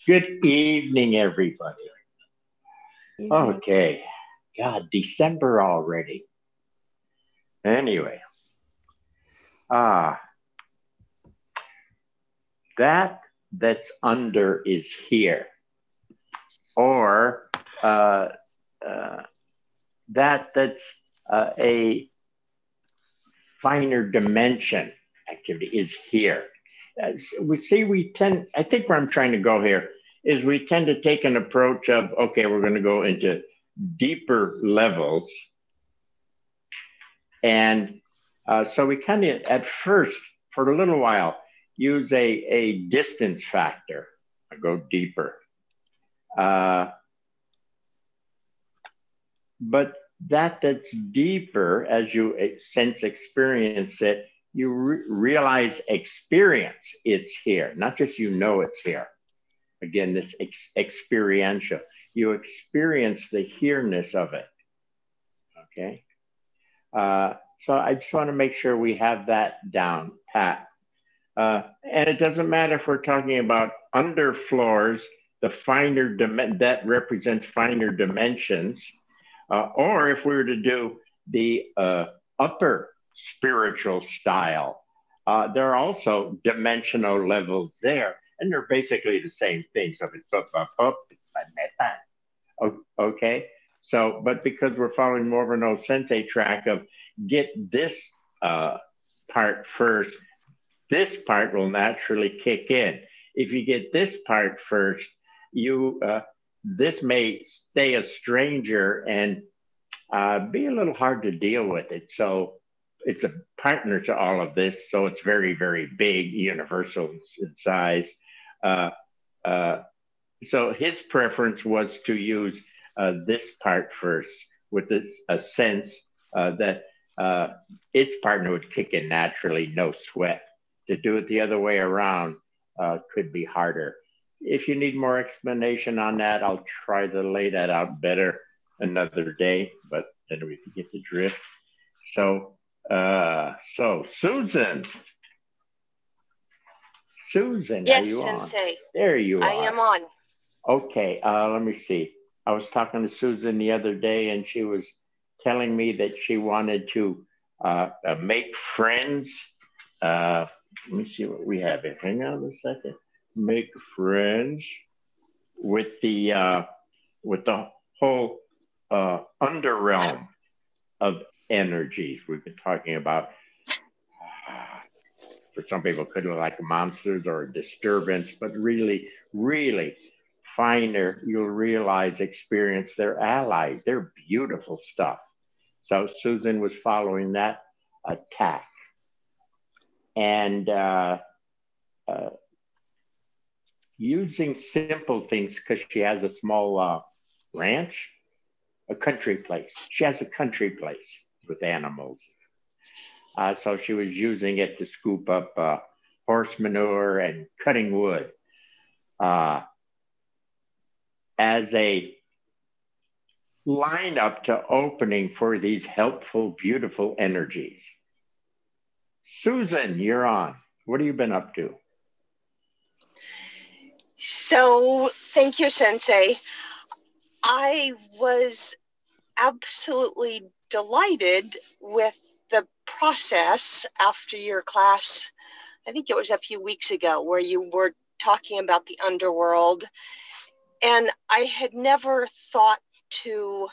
Good evening, everybody. Okay. God, December already. Anyway. That's under is here. Or that's a finer dimension activity is here. I think where I'm trying to go here is we tend to take an approach of, okay, we're going to go into deeper levels. And so we kind of, at first, for a little while, use a distance factor, go deeper. But that's deeper as you experience it, you realize experience it's here, not just it's here. Again, this experiential. You experience the here-ness of it, okay? So I just want to make sure we have that down pat. And it doesn't matter if we're talking about underfloors, the finer that represents finer dimensions, or if we were to do the upper spiritual style, there are also dimensional levels there, and they're basically the same thing. So if it's up, okay. So, but because we're following more of an OSensei track of get this part first, this part will naturally kick in. If you get this part first, this may stay a stranger and be a little hard to deal with it. So it's a partner to all of this. So it's very, very big, universal in size. So his preference was to use this part first with this sense that its partner would kick in naturally, no sweat. To do it the other way around could be harder. If you need more explanation on that, I'll try to lay that out better another day, but then we can get the drift. So Susan. Susan, yes, are you Sensei. On? There you are. I am on. Okay, let me see. I was talking to Susan the other day, and she was telling me that she wanted to make friends. Let me see what we have here. Hang on a second. Make friends with the whole underrealm of energies we've been talking about. For some people, it could look like monsters or a disturbance, but really, really finer. You'll realize, experience their allies. They're beautiful stuff. So Susan was following that attack. And using simple things, because she has a small ranch, a country place. She has a country place with animals. So she was using it to scoop up horse manure and cutting wood as a lineup to opening for these helpful, beautiful energies. Susan, you're on. What have you been up to? So, thank you, Sensei. I was absolutely delighted with the process after your class. I think it was a few weeks ago where you were talking about the underworld. And I had never thought to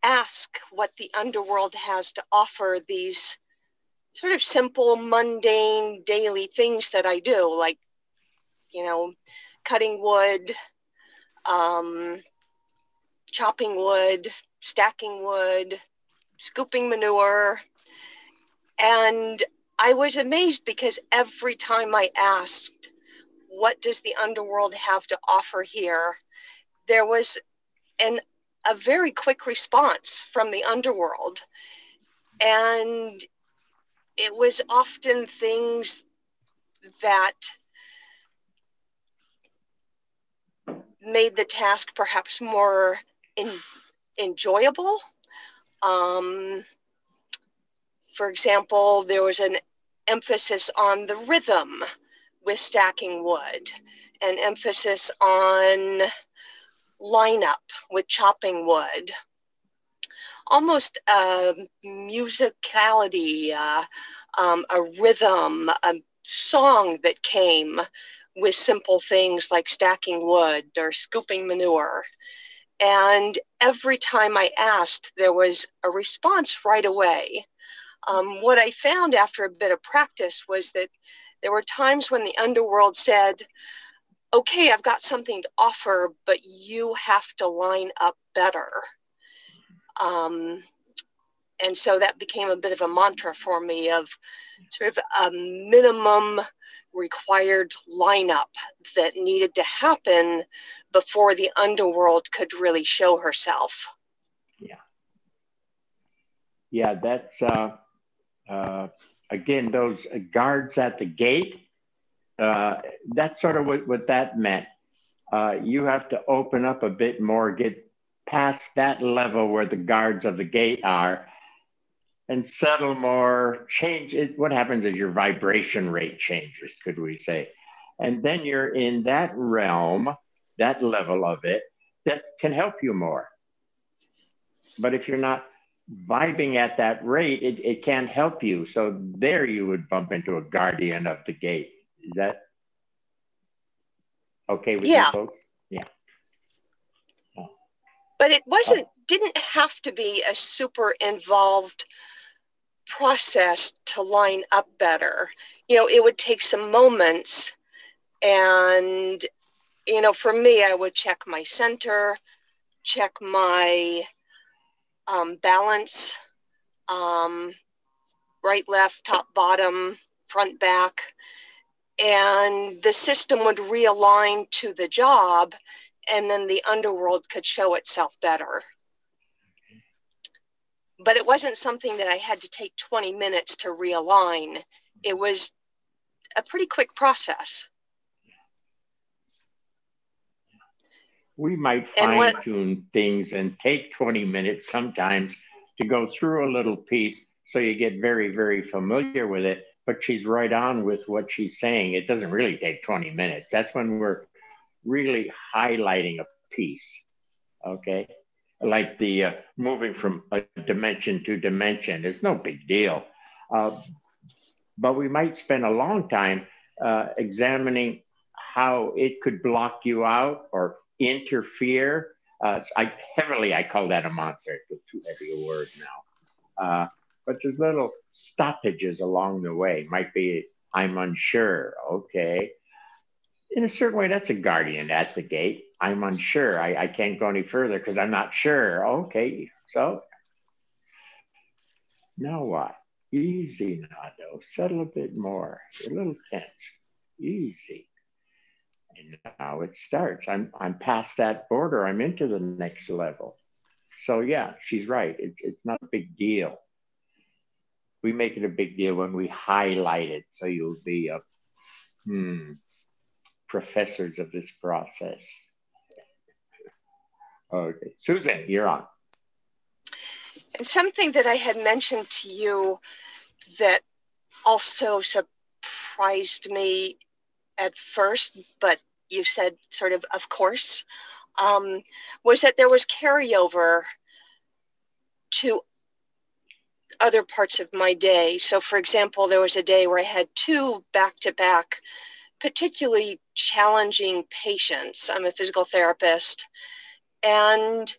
ask what the underworld has to offer, these sort of simple, mundane, daily things that I do, like, cutting wood, chopping wood, stacking wood, scooping manure. And I was amazed because every time I asked, what does the underworld have to offer here? There was a very quick response from the underworld. And it was often things that made the task perhaps more enjoyable. For example, there was an emphasis on the rhythm with stacking wood. an emphasis on lineup with chopping wood, almost a musicality, a rhythm, a song that came with simple things like stacking wood or scooping manure. And every time I asked, there was a response right away. What I found after a bit of practice was that there were times when the underworld said, okay, I've got something to offer, but you have to line up better. And so that became a bit of a mantra for me of sort of a minimum required lineup that needed to happen before the underworld could really show herself. Yeah. Yeah, that's, again, those guards at the gate, that's sort of what that meant. You have to open up a bit more, get past that level where the guards of the gate are, and settle more, change it. What happens is your vibration rate changes, could we say. And then you're in that realm, that level of it, that can help you more. But if you're not vibing at that rate, it can't help you. So there you would bump into a guardian of the gate. Is that okay with you folks? Yeah. Oh. But it didn't have to be a super involved process to line up better. You know, it would take some moments, and, you know, for me, I would check my center, check my balance, right, left, top, bottom, front, back, and the system would realign to the job, and then the underworld could show itself better. But it wasn't something that I had to take 20 minutes to realign. It was a pretty quick process. We might fine tune things and take 20 minutes sometimes to go through a little piece so you get very, very familiar with it. But she's right on with what she's saying. It doesn't really take 20 minutes. That's when we're really highlighting a piece, okay? Like the moving from a dimension to dimension. It's no big deal. But we might spend a long time examining how it could block you out or interfere. I call that a monster. It's too heavy a word now. But there's little stoppages along the way. Might be, I'm unsure. Okay. In a certain way, that's a guardian at the gate. I'm unsure. I can't go any further because I'm not sure. Okay. So now what? Easy, Nadeau. Settle a bit more. You're a little tense. Easy. And now it starts. I'm past that border. I'm into the next level. So yeah, she's right. It's not a big deal. We make it a big deal when we highlight it. So you'll be professors of this process. Okay, Susan, you're on. And something that I had mentioned to you that also surprised me at first, but you said sort of course, was that there was carryover to other parts of my day. So for example, there was a day where I had 2 back-to-back, particularly challenging patients. I'm a physical therapist, and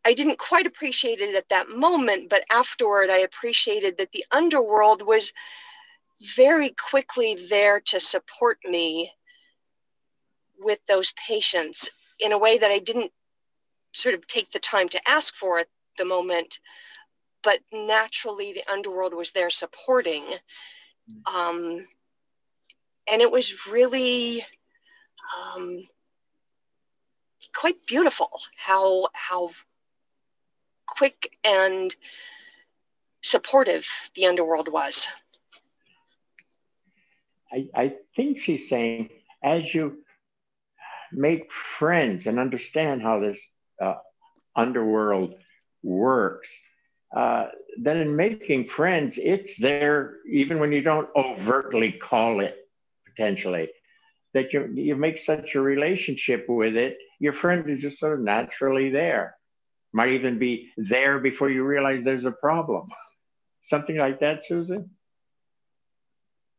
I didn't quite appreciate it at that moment, but afterward I appreciated that the underworld was very quickly there to support me with those patients in a way that I didn't sort of take the time to ask for at the moment, but naturally the underworld was there supporting. And it was really quite beautiful how quick and supportive the underworld was. I think she's saying, as you make friends and understand how this underworld works, then in making friends, it's there even when you don't overtly call it, potentially. that you make such a relationship with it, your friend is just sort of naturally there. Might even be there before you realize there's a problem. Something like that, Susan?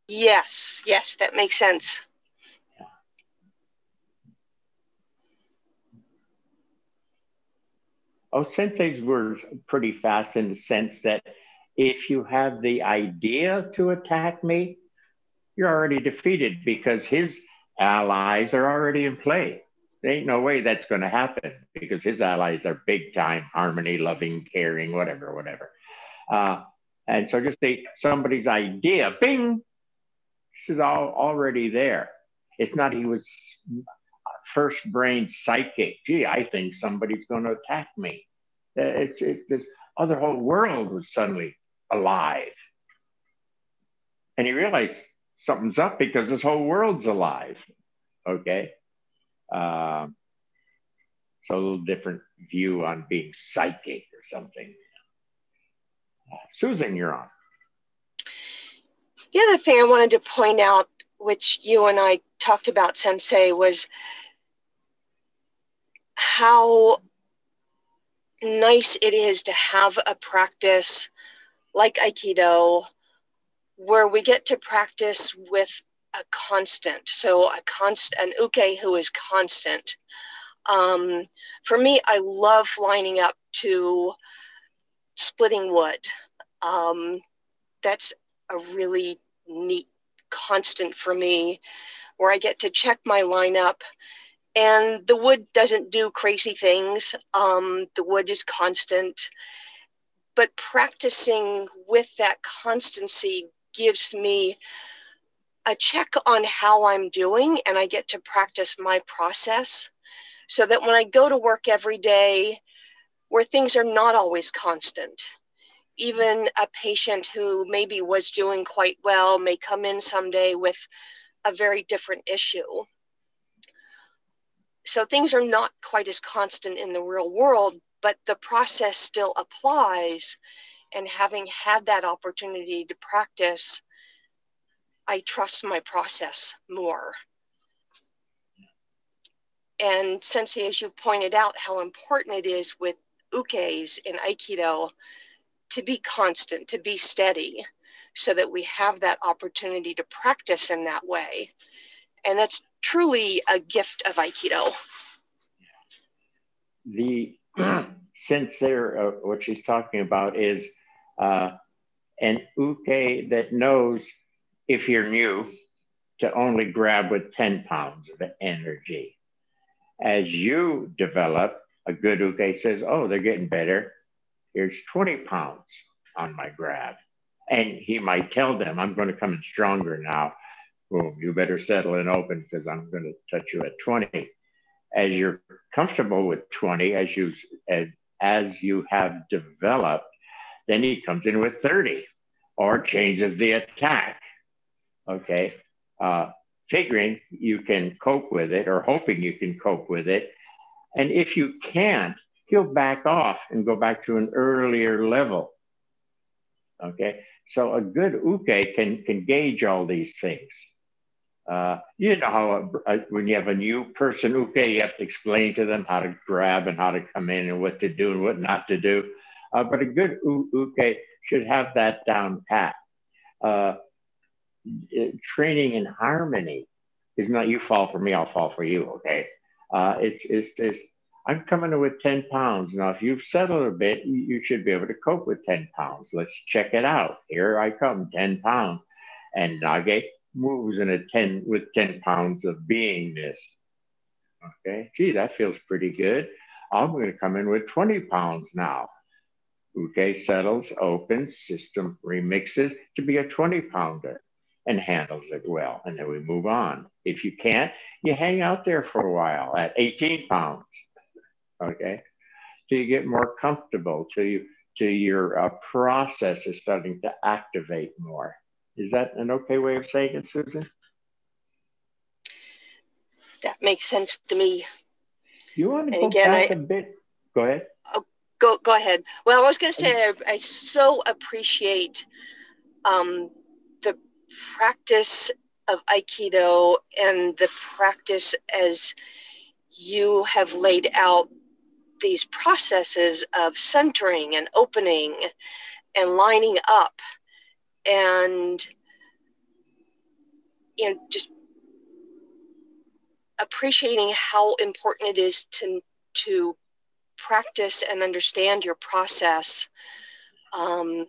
Yes, that makes sense. Oh, senseis were pretty fast in the sense that if you have the idea to attack me, you're already defeated because his allies are already in play. There ain't no way that's going to happen because his allies are big time, harmony, loving, caring, whatever. And so just somebody's idea, bing, this is all already there. It's not he was first brain psychic. Gee, I think somebody's going to attack me. It's this other whole world was suddenly alive. And he realized something's up because this whole world's alive. Okay. So a little different view on being psychic or something. Susan, you're on. The other thing I wanted to point out, which you and I talked about, Sensei, was how nice it is to have a practice like Aikido where we get to practice with a constant. So an uke who is constant. For me, I love lining up to splitting wood. That's a really neat constant for me, where I get to check my lineup and the wood doesn't do crazy things. The wood is constant, but practicing with that constancy gives me a check on how I'm doing, and I get to practice my process so that when I go to work every day where things are not always constant, even a patient who maybe was doing quite well may come in someday with a very different issue. So things are not quite as constant in the real world, but the process still applies. And having had that opportunity to practice, I trust my process more. And Sensei, as you pointed out, how important it is with ukes in Aikido to be constant, to be steady, so that we have that opportunity to practice in that way. And that's truly a gift of Aikido. Since what she's talking about is an uke that knows if you're new to only grab with 10 pounds of energy. As you develop, a good uke says, oh, they're getting better. Here's 20 pounds on my grab. And he might tell them, I'm going to come in stronger now. Boom, you better settle and open because I'm going to touch you at 20. As you're comfortable with 20, as you have developed, then he comes in with 30 or changes the attack. Okay. Figuring you can cope with it or hoping you can cope with it. And if you can't, he'll back off and go back to an earlier level. Okay. So a good uke can gauge all these things. You know how when you have a new person uke, you have to explain to them how to grab and how to come in and what to do and what not to do. But a good uke should have that down pat. Training in harmony is not you fall for me, I'll fall for you. Okay. It's this. I'm coming in with 10 pounds. Now, if you've settled a bit, you should be able to cope with 10 pounds. Let's check it out. Here I come, 10 pounds. And Nage moves in with 10 pounds of beingness. Okay. Gee, that feels pretty good. I'm going to come in with 20 pounds now. Uke settles, opens, system remixes to be a 20 pounder and handles it well. And then we move on. If you can't, you hang out there for a while at 18 pounds. Okay. Till you get more comfortable, till your process is starting to activate more. Is that an okay way of saying it, Susan? That makes sense to me. You want to go back a bit? Go ahead. Go ahead. Well, I was going to say I so appreciate the practice of Aikido and the practice as you have laid out these processes of centering and opening and lining up, and just appreciating how important it is to practice and understand your process, and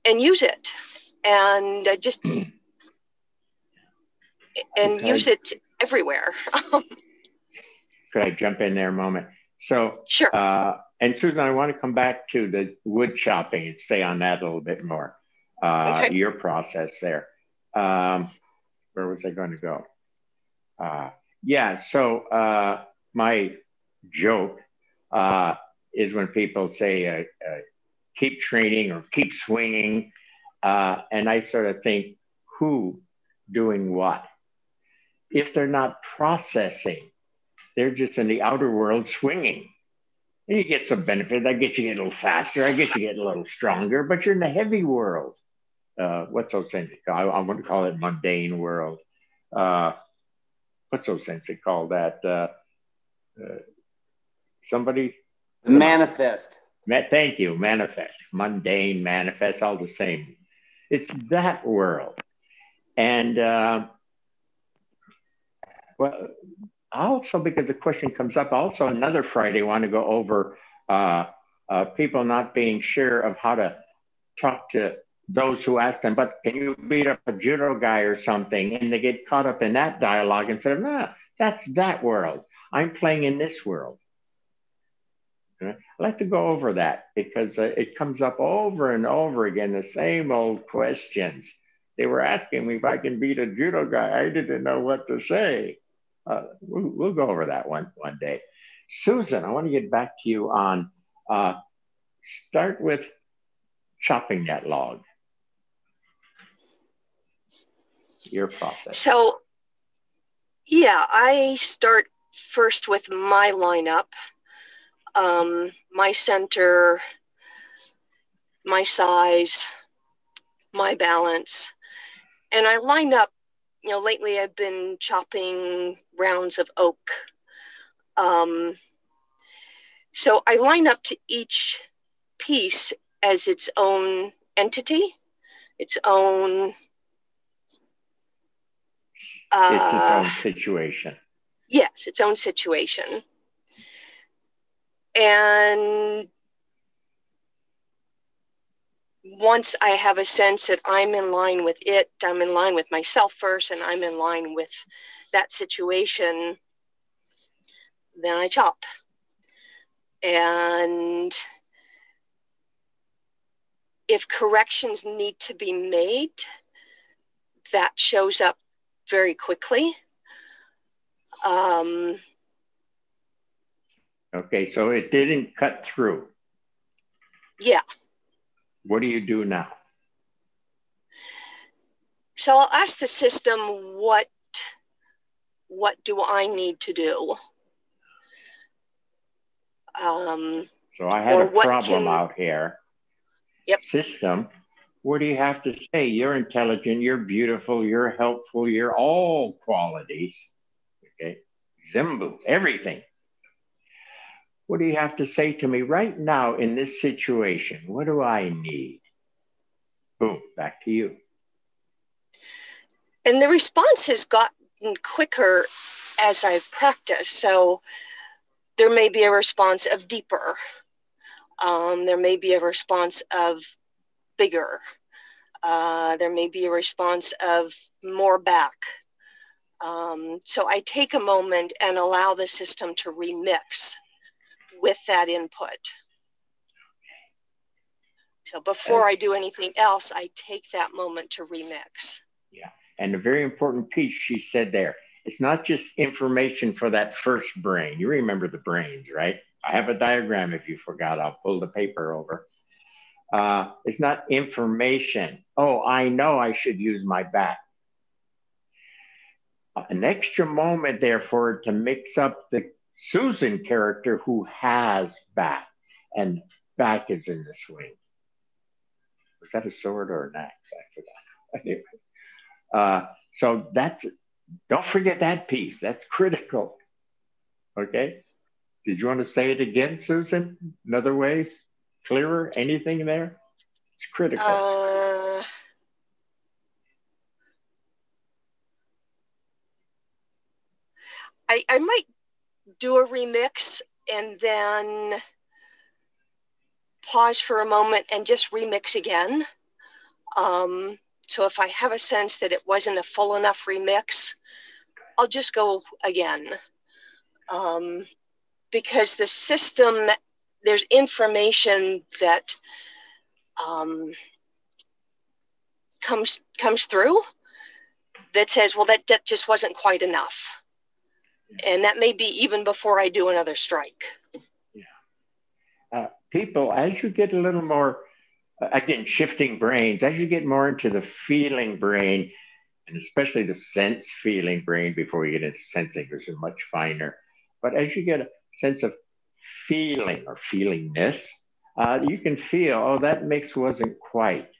use it, and use it everywhere. Could I jump in there a moment? So, sure. And Susan, I want to come back to the wood chopping and stay on that a little bit more. Okay. Your process there. Where was I going to go? So my joke is when people say, keep training or keep swinging. And I sort of think, who doing what? If they're not processing, they're just in the outer world swinging. And you get some benefit. I get you get a little faster. I get you get a little stronger, but you're in the heavy world. What's OSensei called? I want to call it mundane world. What's OSensei called that? Somebody? Manifest. Thank you. Manifest. Mundane, manifest, all the same. It's that world. And well, also, because the question comes up, also another Friday, I want to go over people not being sure of how to talk to those who ask them, but can you beat up a judo guy or something? And they get caught up in that dialogue instead of, nah, that's that world. I'm playing in this world. I'd like to go over that because it comes up over and over again, the same old questions. They were asking me if I can beat a judo guy. I didn't know what to say. We'll go over that one day. Susan, I want to get back to you on, start with chopping that log. Your process. So, yeah, I start first with my lineup, my center, my size, my balance, and I line up. Lately I've been chopping rounds of oak. So I line up to each piece as its own entity, its own... it's its own situation. Yes, its own situation. And once I have a sense that I'm in line with it, I'm in line with myself first, and I'm in line with that situation, then I chop. And if corrections need to be made, that shows up very quickly. Okay, so it didn't cut through. Yeah. What do you do now? So I'll ask the system, what do I need to do? So I had a problem out here. Yep. System, what do you have to say? You're intelligent, you're beautiful, you're helpful, you're all qualities. Okay, Zimbu, everything. What do you have to say to me right now in this situation? What do I need? Boom, back to you. And the response has gotten quicker as I've practiced. So there may be a response of deeper. There may be a response of bigger. There may be a response of more back. So I take a moment and allow the system to remix with that input. So before I do anything else, I take that moment to remix. Yeah, and a very important piece she said there, it's not just information for that first brain. You remember the brains, right? I have a diagram if you forgot, I'll pull the paper over. It's not information. Oh, I know I should use my back. An extra moment there for it to mix up the Susan character who has back, and back is in the swing. Was that a sword or an axe? I forgot. So that's, don't forget that piece. That's critical. Okay. Did you want to say it again, Susan? Another way? Clearer? Anything there? It's critical. I might do a remix and then pause for a moment and just remix again. So if I have a sense that it wasn't a full enough remix, I'll just go again. Because the system, there's information that comes through that says, well, that just wasn't quite enough. And that may be even before I do another strike. Yeah. People, as you get a little more, again, shifting brains, as you get more into the feeling brain, and especially the sense feeling brain before you get into sensing, which is much finer. But as you get a sense of feeling or feelingness, you can feel, oh, that mix wasn't quite.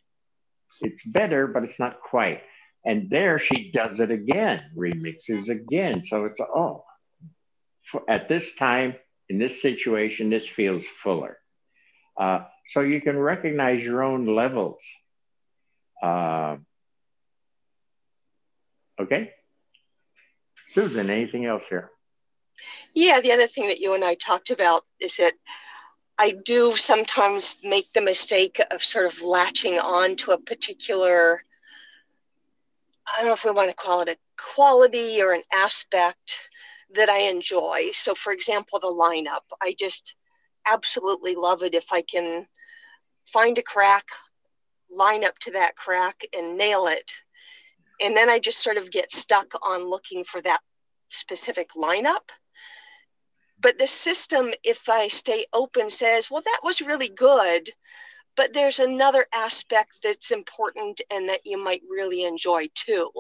It's better, but it's not quite. And there she does it again, remixes again. So it's, oh, at this time, in this situation, this feels fuller. So you can recognize your own levels. Okay. Susan, anything else here? Yeah, the other thing that you and I talked about is that I do sometimes make the mistake of sort of latching on to a particular, I don't know if we want to call it a quality or an aspect that I enjoy. So for example, the lineup, I just absolutely love it if I can find a crack, line up to that crack and nail it. And then I just sort of get stuck on looking for that specific lineup. But the system, if I stay open, says, well, that was really good, but there's another aspect that's important and that you might really enjoy too.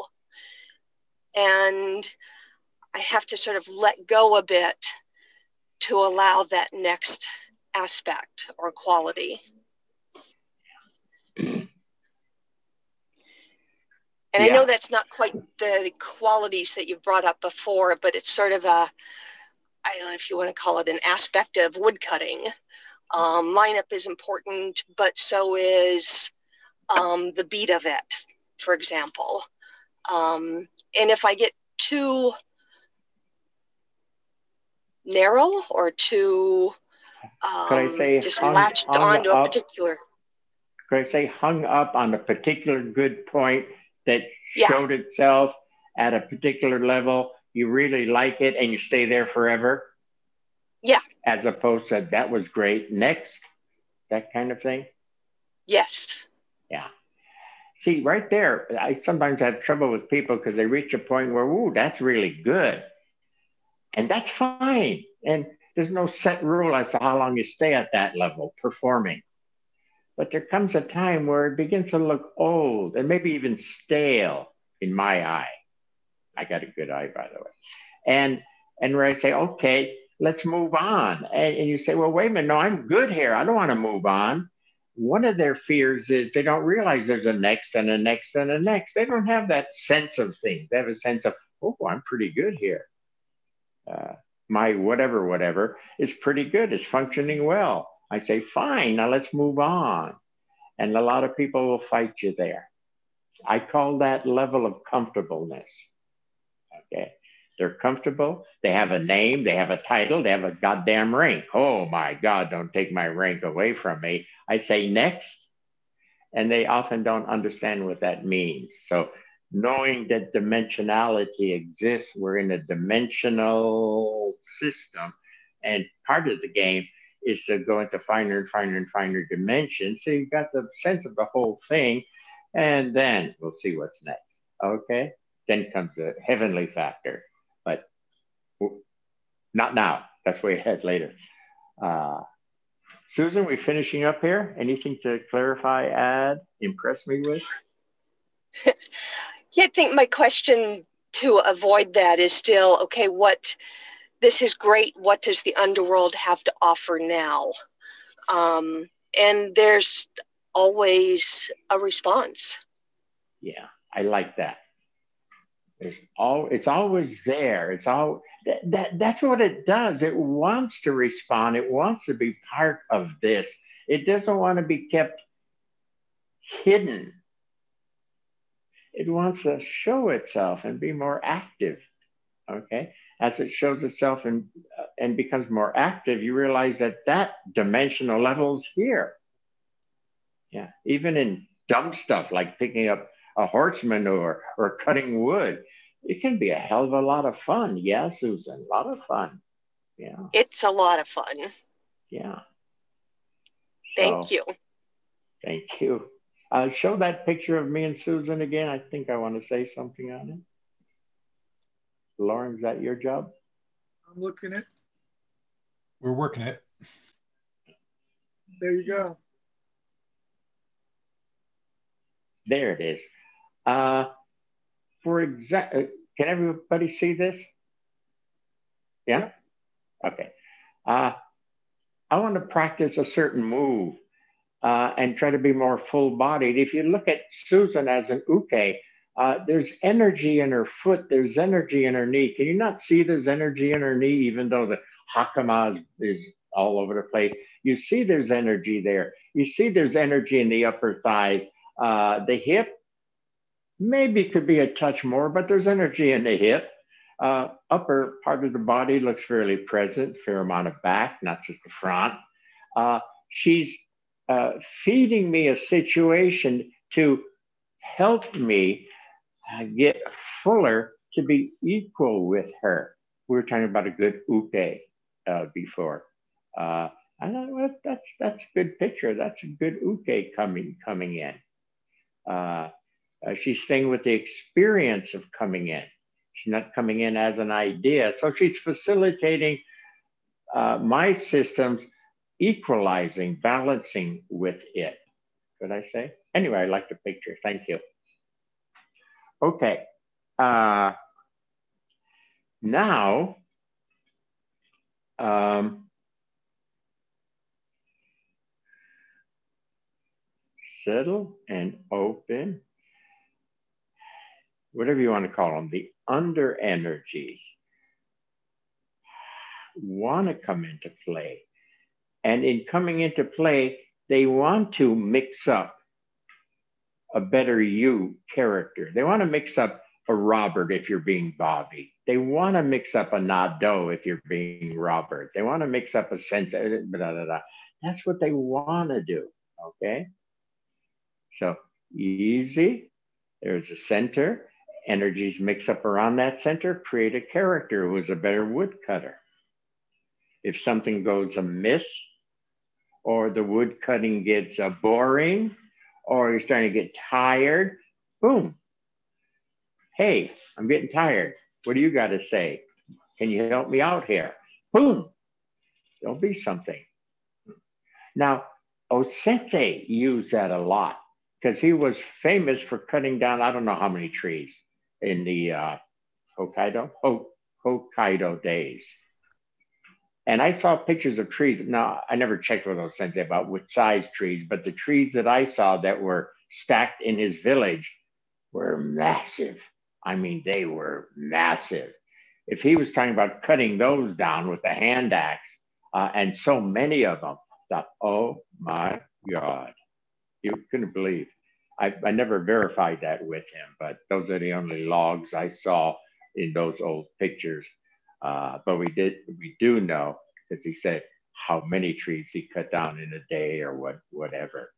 And I have to sort of let go a bit to allow that next aspect or quality. And I know that's not quite the qualities that you've brought up before, but it's sort of a, I don't know if you want to call it an aspect of woodcutting. Lineup is important, but so is the beat of it, for example. And if I get too narrow or too just latched onto a particular... Could I say hung up on a particular good point that showed itself at a particular level, you really like it and you stay there forever? Yeah. As opposed to, that was great, next, that kind of thing? Yes. Yeah. See, right there, I sometimes have trouble with people because they reach a point where, ooh, that's really good. And that's fine. And there's no set rule as to how long you stay at that level performing. But there comes a time where it begins to look old and maybe even stale in my eye. I got a good eye, by the way. And where I say, okay, let's move on. And you say, well, wait a minute, no, I'm good here. I don't want to move on. One of their fears is they don't realize there's a next and a next and a next. They don't have that sense of things. They have a sense of, oh, I'm pretty good here. My whatever is pretty good. It's functioning well. I say, fine, now let's move on. And a lot of people will fight you there. I call that level of comfortableness. Okay. They're comfortable. They have a name. They have a title. They have a goddamn rank. Oh my God, don't take my rank away from me. I say next. And they often don't understand what that means. So knowing that dimensionality exists, we're in a dimensional system. And part of the game is to go into finer and finer and finer dimensions. So you've got the sense of the whole thing. And then we'll see what's next. Okay. Then comes the heavenly factor. But not now. That's way ahead later. Susan, we finishing up here? Anything to clarify, add, impress me with? Yeah, I think my question to avoid that is still, okay, this is great. What does the underworld have to offer now? And there's always a response. Yeah, I like that. It's always there. It's all that's what it does. It wants to respond. It wants to be part of this. It doesn't want to be kept hidden. It wants to show itself and be more active. Okay, as it shows itself and becomes more active, you realize that dimensional level is here. Yeah, even in dumb stuff like picking up a horse manure or cutting wood, it can be a hell of a lot of fun. Yeah, Susan, a lot of fun. Yeah. It's a lot of fun. Yeah. Thank you. Thank you. Show that picture of me and Susan again. I think I want to say something on it. Lauren, is that your job? I'm looking at. We're working it. There you go. There it is. For example, can everybody see this? Yeah? Okay. I want to practice a certain move and try to be more full-bodied. If you look at Susan as an uke, there's energy in her foot, there's energy in her knee. Can you not see there's energy in her knee, even though the hakama is all over the place? You see there's energy there. You see there's energy in the upper thighs. The hip, maybe could be a touch more, but there's energy in the hip. Upper part of the body looks fairly present, fair amount of back, not just the front. She's feeding me a situation to help me get fuller to be equal with her. We were talking about a good uke before. I thought, well, that's a good picture. That's a good uke coming in. She's staying with the experience of coming in. She's not coming in as an idea. So she's facilitating my systems, equalizing, balancing with it. Could I say? Anyway, I like the picture. Thank you. Okay. Now, settle and open, whatever you want to call them, the under energies want to come into play. And in coming into play, they want to mix up a better you character. They want to mix up a Robert if you're being Bobby. They want to mix up a Nadeau if you're being Robert. They want to mix up a Sensei. That's what they want to do, okay? So easy, there's a center, energies mix up around that center, create a character who is a better woodcutter. If something goes amiss, or the wood cutting gets boring, or you're starting to get tired, boom. Hey, I'm getting tired. What do you got to say? Can you help me out here? Boom, there'll be something. Now, OSensei used that a lot because he was famous for cutting down, I don't know how many trees in the Hokkaido days. And I saw pictures of trees. Now, I never checked with OSensei about which size trees, but the trees that I saw that were stacked in his village were massive. I mean, they were massive. If he was talking about cutting those down with a hand axe, and so many of them, I thought, oh my God, you couldn't believe. I never verified that with him, but those are the only logs I saw in those old pictures. But we do know, because he said how many trees he cut down in a day or whatever.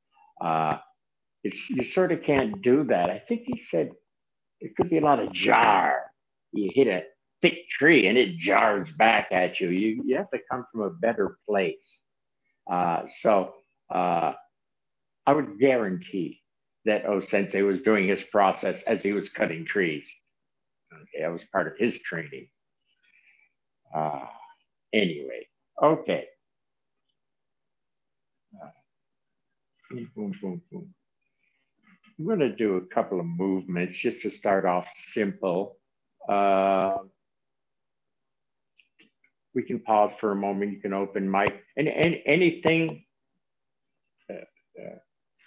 You sort of can't do that. I think he said it could be a lot of jar. You hit a thick tree and it jars back at you. You have to come from a better place. So I would guarantee that OSensei was doing his process as he was cutting trees. Okay, that was part of his training. Anyway, okay. Boom, boom, boom, boom. I'm going to do a couple of movements just to start off simple. We can pause for a moment. You can open mic and anything.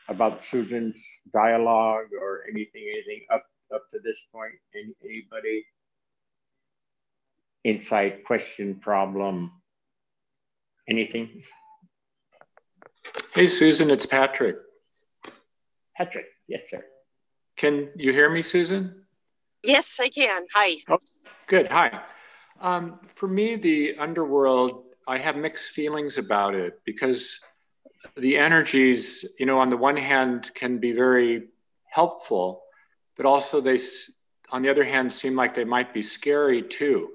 about Susan's dialogue or anything up to this point? Anybody? Insight, question, problem, anything? Hey, Susan, it's Patrick. Patrick, yes, sir. Can you hear me, Susan? Yes, I can. Hi. Oh, good. Hi. For me, the underworld, I have mixed feelings about it because the energies, you know, on the one hand can be very helpful, but also they, on the other hand, seem like they might be scary too.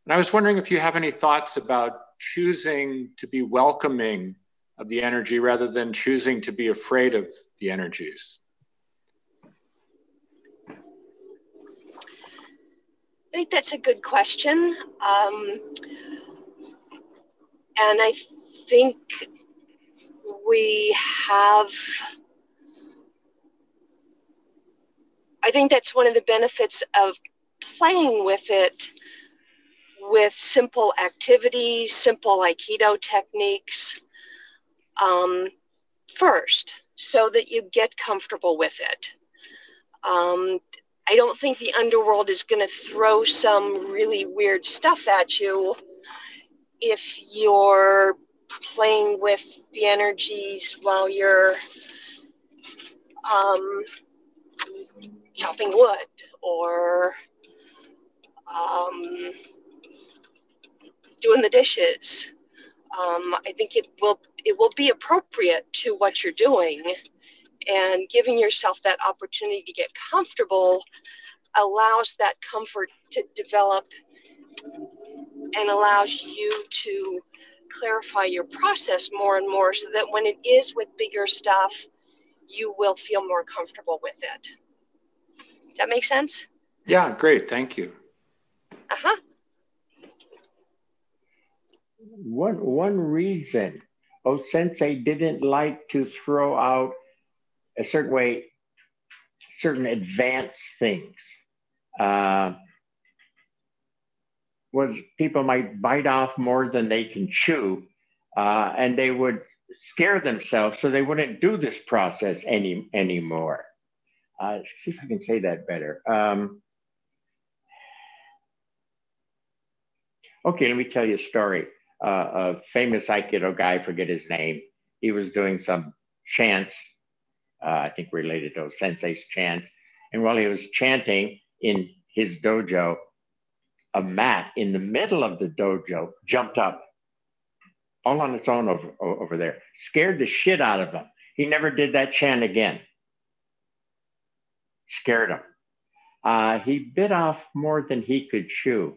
And I was wondering if you have any thoughts about choosing to be welcoming of the energy rather than choosing to be afraid of the energies. I think that's a good question. And I think I think that's one of the benefits of playing with it with simple activities, simple Aikido techniques first, so that you get comfortable with it. I don't think the underworld is going to throw some really weird stuff at you if you're playing with the energies while you're chopping wood or doing the dishes. I think it will be appropriate to what you're doing, and giving yourself that opportunity to get comfortable allows that comfort to develop and allows you to clarify your process more and more, so that when it is with bigger stuff, you will feel more comfortable with it. Does that make sense? Yeah, great. Thank you. Uh-huh. One reason OSensei didn't like to throw out a certain way, certain advanced things, was people might bite off more than they can chew, and they would scare themselves, so they wouldn't do this process anymore. See if I can say that better. Okay, let me tell you a story. A famous Aikido guy, I forget his name, he was doing some chants, I think related to Senseis Chant. And while he was chanting in his dojo, a mat in the middle of the dojo jumped up all on its own over there, scared the shit out of him. He never did that chant again. Scared him. He bit off more than he could chew.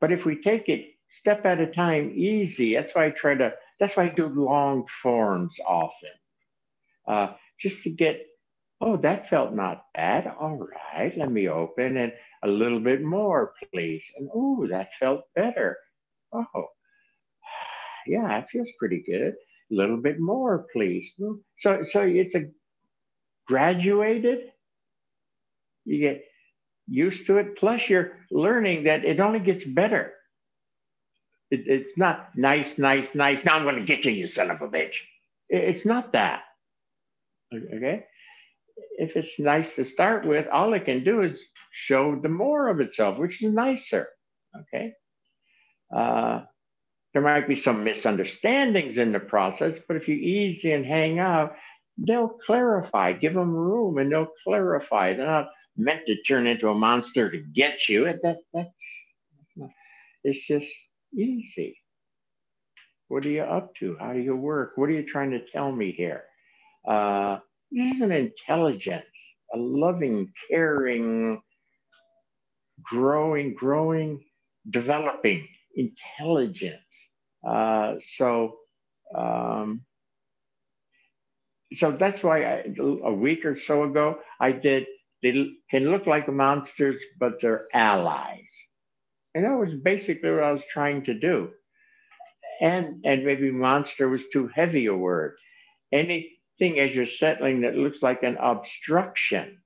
But if we take it step at a time, easy, that's why I do long forms often. Just to get, oh, that felt not bad. All right, let me open, and a little bit more, please. And oh, that felt better. Oh, yeah, it feels pretty good. A little bit more, please. So it's a graduated, you get used to it. Plus you're learning that it only gets better. It's not nice. Now I'm going to get you son of a bitch. It's not that. Okay. If it's nice to start with, all it can do is show the more of itself, which is nicer. Okay. There might be some misunderstandings in the process, but if you ease and hang out, they'll clarify. Give them room, and they'll clarify. They're not meant to turn into a monster to get you. It's just easy. What are you up to? How do you work? What are you trying to tell me here? This is an intelligence, a loving, caring, growing, developing intelligence. So that's why a week or so ago, I did, they can look like monsters, but they're allies. And that was basically what I was trying to do. And maybe monster was too heavy a word. Anything as you're settling that looks like an obstruction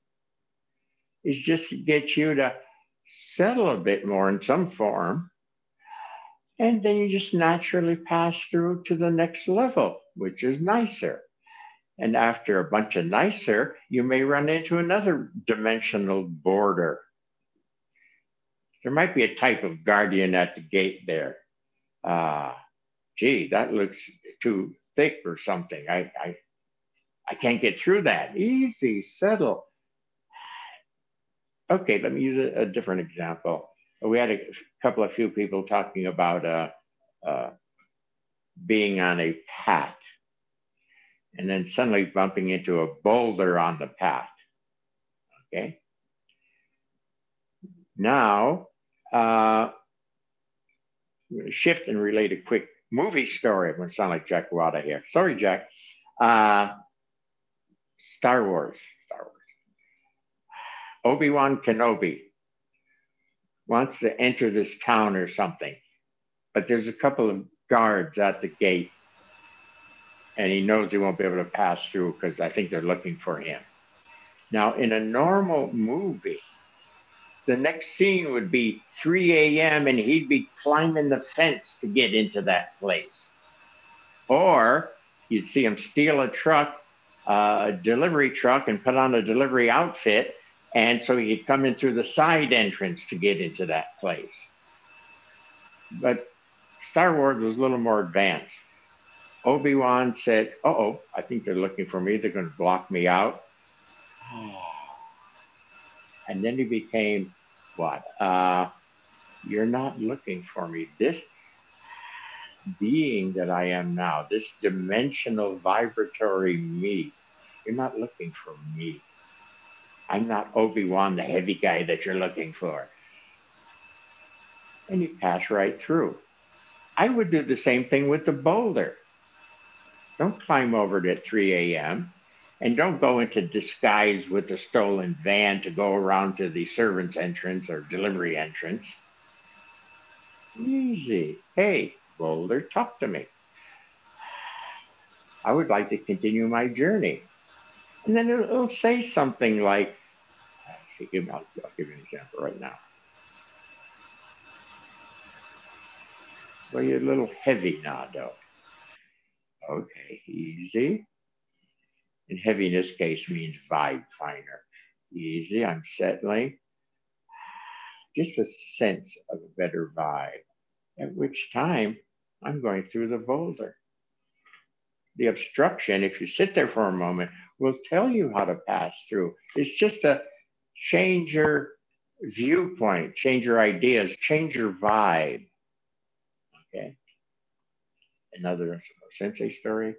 is just to get you to settle a bit more in some form. And then you just naturally pass through to the next level. which is nicer. And after a bunch of nicer, you may run into another dimensional border. There might be a type of guardian at the gate there. Gee, that looks too thick or something. I can't get through that. Easy, settle. Okay, let me use a different example. We had a few people talking about being on a path and then suddenly bumping into a boulder on the path. Okay. Now, I'm going to shift and relate a quick movie story. I'm going to sound like Jack Wada here. Sorry, Jack. Star Wars. Obi-Wan Kenobi wants to enter this town or something, but there's a couple of guards at the gate, and he knows he won't be able to pass through because I think they're looking for him. Now, in a normal movie, the next scene would be 3 a.m. and he'd be climbing the fence to get into that place. Or you'd see him steal a truck, a delivery truck, and put on a delivery outfit, and so he'd come in through the side entrance to get into that place. But Star Wars was a little more advanced. Obi-Wan said, uh-oh, I think they're looking for me. They're going to block me out. And then he became, what? You're not looking for me. This being that I am now, this dimensional vibratory me, you're not looking for me. I'm not Obi-Wan, the heavy guy that you're looking for. And you pass right through. I would do the same thing with the boulder. Don't climb over it at 3 a.m. and don't go into disguise with a stolen van to go around to the servant's entrance or delivery entrance. Easy. Hey, boulder, talk to me. I would like to continue my journey. And then it'll say something like, I'll give you an example right now. Well, you're a little heavy, Nadeau. Okay, easy. And heavy in this case means vibe finer. Easy, I'm settling. Just a sense of a better vibe. At which time I'm going through the boulder. The obstruction, if you sit there for a moment, will tell you how to pass through. It's just a change your viewpoint, change your ideas, change your vibe. Okay. Another Sensei story.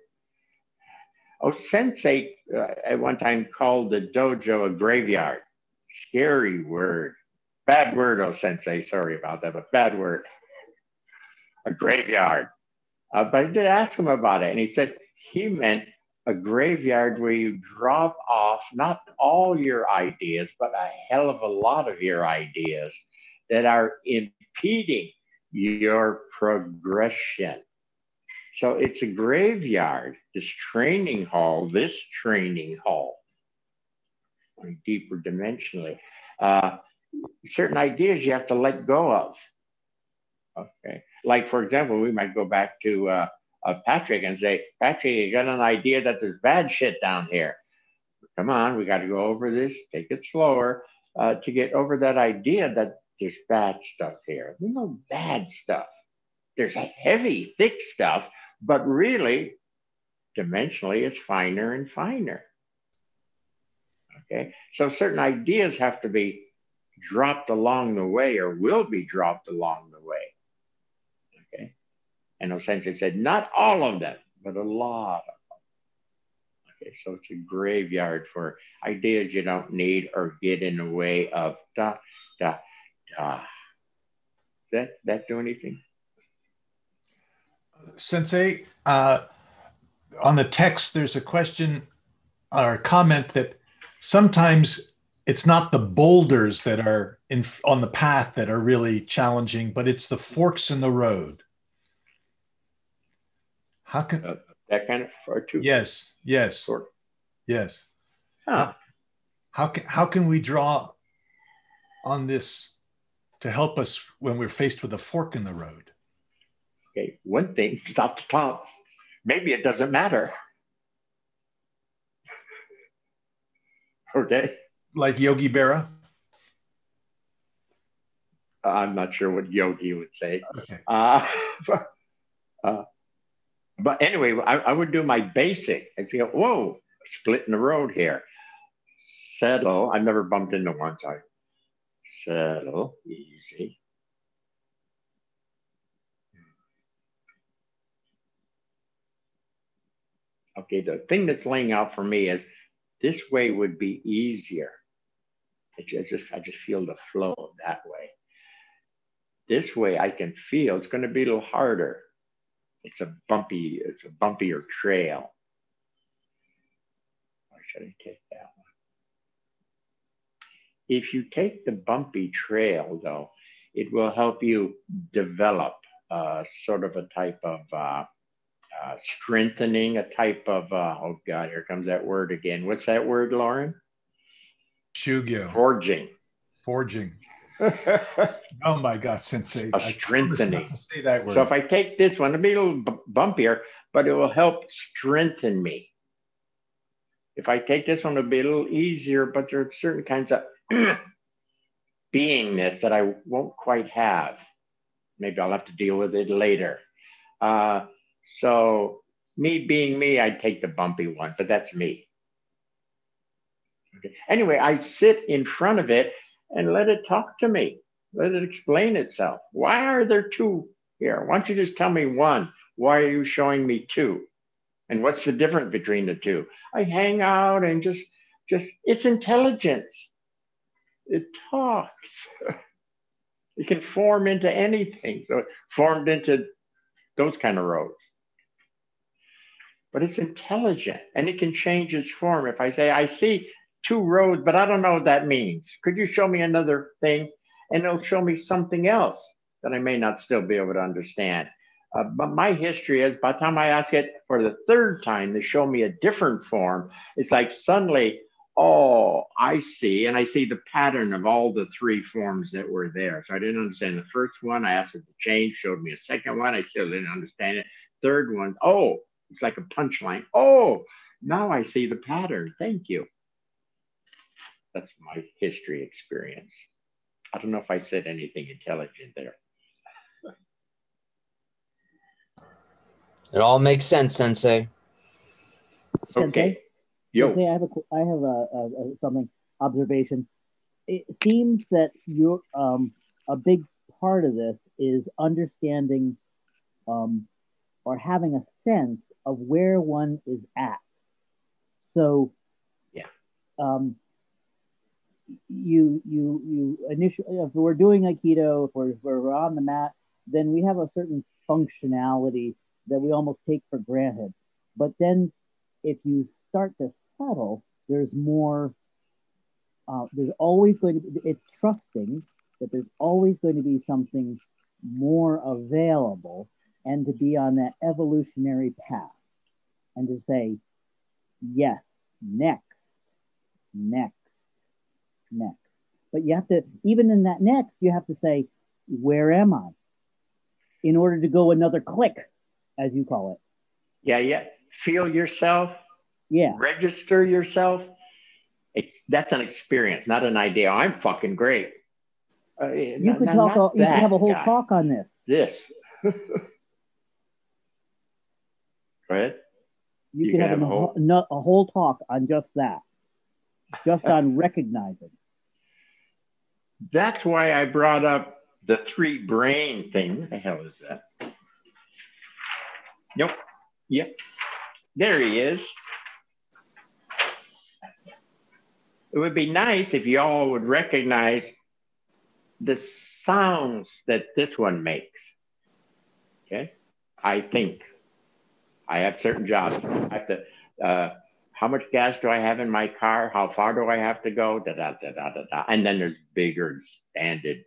Sensei at one time called the dojo a graveyard. Scary word. Bad word, Sensei. Sorry about that, but bad word. A graveyard. But I did ask him about it, and he said he meant a graveyard where you drop off not all your ideas, but a hell of a lot of your ideas that are impeding your progression. So it's a graveyard, this training hall, deeper dimensionally. Certain ideas you have to let go of. Okay. Like, for example, we might go back to Patrick and say, Patrick, you got an idea that there's bad shit down here. Come on, we got to go over this, take it slower to get over that idea that there's bad stuff here. There's no bad stuff. There's a heavy, thick stuff, but really, dimensionally, it's finer and finer. Okay, so certain ideas have to be dropped along the way or will be dropped along the way. Okay, and OSensei said, not all of them, but a lot of them. Okay, so it's a graveyard for ideas you don't need or get in the way of Does that do anything? Sensei, on the text, there's a question or a comment that sometimes it's not the boulders that are on the path that are really challenging, but it's the forks in the road. How can that kind of or two? Yes. Fork. Yes. Huh. How can we draw on this to help us when we're faced with a fork in the road? Okay, one thing, stop the top. maybe it doesn't matter. Okay. Like Yogi Berra? I'm not sure what Yogi would say. Okay. But anyway, I would do my basic. I feel, whoa, splitting the road here. Settle. I've never bumped into one, so I settle, easy. Okay, the thing that's laying out for me is this way would be easier. I just feel the flow that way. This way I can feel it's going to be a little harder. It's a bumpier trail. Or should I take that one? If you take the bumpy trail, though, it will help you develop sort of a type of strengthening, a type of, oh God, here comes that word again. What's that word, Lauren? Shugyo. Forging. Forging. Oh my God, Sensei. A strengthening. Not to say that word. So if I take this one, it'll be a little bumpier, but it will help strengthen me. If I take this one, it'll be a little easier, but there are certain kinds of beingness that I won't quite have. Maybe I'll have to deal with it later. So me being me, I'd take the bumpy one, but that's me. Okay. Anyway, I sit in front of it and let it talk to me. Let it explain itself. Why are there two here? Why don't you just tell me one? Why are you showing me two? And what's the difference between the two? I hang out and just it's intelligence. It talks. It can form into anything. So it formed into those kind of roads. But it's intelligent and it can change its form. If I say, I see two roads, but I don't know what that means. Could you show me another thing? And it'll show me something else that I may not still be able to understand. But my history is, by the time I ask it for the third time to show me a different form, it's like suddenly, oh, I see. And I see the pattern of all the three forms that were there. So I didn't understand the first one. I asked it to change, showed me a second one. I still didn't understand it. Third one, oh, it's like a punchline. Oh, now I see the pattern. Thank you. That's my history experience. I don't know if I said anything intelligent there. It all makes sense, Sensei. Okay. Yo. Sensei, I have a something observation. It seems that you're a big part of this is understanding or having a sense of where one is at. So, yeah. You initially, if we're doing Aikido, if we're on the mat, then we have a certain functionality that we almost take for granted. But then if you start to settle, there's more, there's always going to be, it's trusting that there's always going to be something more available and to be on that evolutionary path and to say, yes, next. But you have to, even in that next, you have to say, where am I? In order to go another click, as you call it. Yeah. Feel yourself. Yeah. Register yourself. That's an experience, not an idea. I'm fucking great. You could have a whole talk on this. Go ahead. You can have a whole talk on just that. Just on recognizing. That's why I brought up the three brain thing. What the hell is that? Nope. Yep. There he is. It would be nice if you all would recognize the sounds that this one makes. Okay. I think I have certain jobs. I have to, how much gas do I have in my car? How far do I have to go? And then there's bigger standard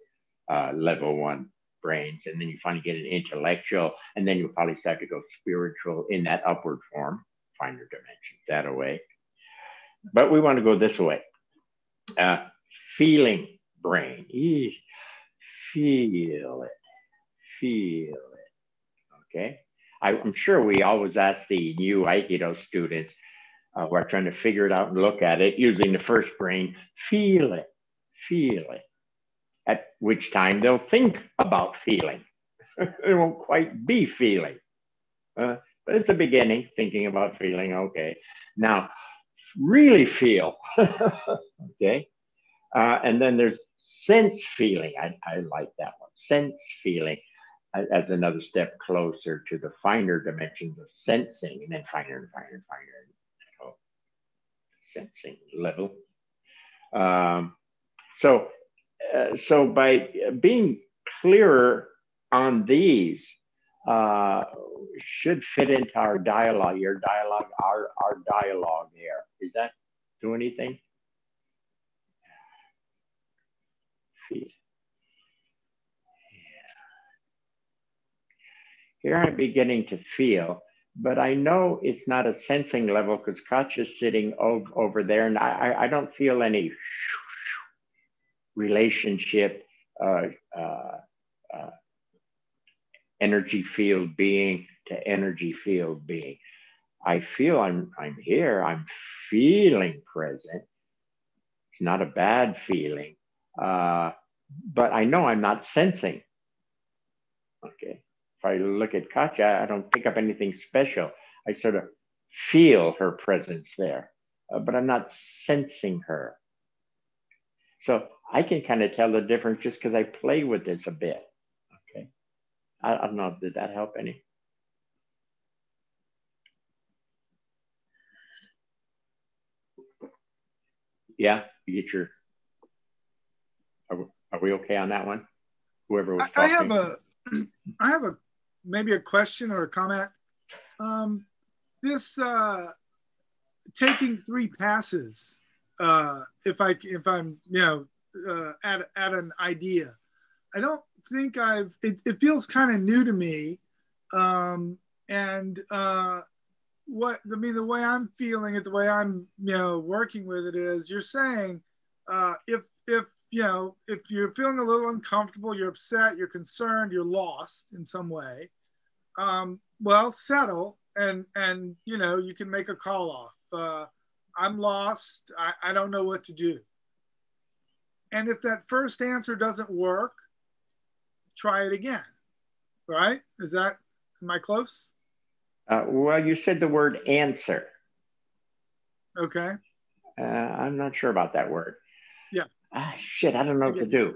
level one brains. And then you finally get an intellectual. And then you'll probably start to go spiritual in that upward form, finer dimensions that away. But we want to go this way. Feeling brain. Feel it. Okay. I'm sure we always ask the new Aikido students who are trying to figure it out and look at it using the first brain, feel it, feel it. At which time they'll think about feeling. It won't quite be feeling. But it's a beginning, thinking about feeling, okay. Now, really feel, okay? And then there's sense feeling. I like that one, sense feeling, as another step closer to the finer dimensions of sensing, and then finer and finer and finer, sensing level. So by being clearer on these, should fit into our dialogue, your dialogue, our dialogue here. Is that do anything? Feel. Here I'm beginning to feel, but I know it's not a sensing level because Koch is sitting over there, and I don't feel any relationship, energy field being to energy field being. I feel I'm here, I'm feeling present. It's not a bad feeling, but I know I'm not sensing. Okay. If I look at Katja, I don't pick up anything special. I sort of feel her presence there, but I'm not sensing her. So I can kind of tell the difference just because I play with this a bit. Okay. I don't know, did that help any? Yeah, you get your, are we okay on that one? Whoever was talking. I have a maybe a question or a comment. This taking 3 passes, if I'm at an idea, I don't think it feels kind of new to me, and the way I'm feeling it, the way I'm working with it is, you're saying if you're feeling a little uncomfortable, you're upset, you're concerned, you're lost in some way, well, settle and you can make a call off. I'm lost. I don't know what to do. And if that first answer doesn't work, try it again. Right? Am I close? Well, you said the word answer. Okay. I'm not sure about that word. Yeah. Shit, I don't know what to do.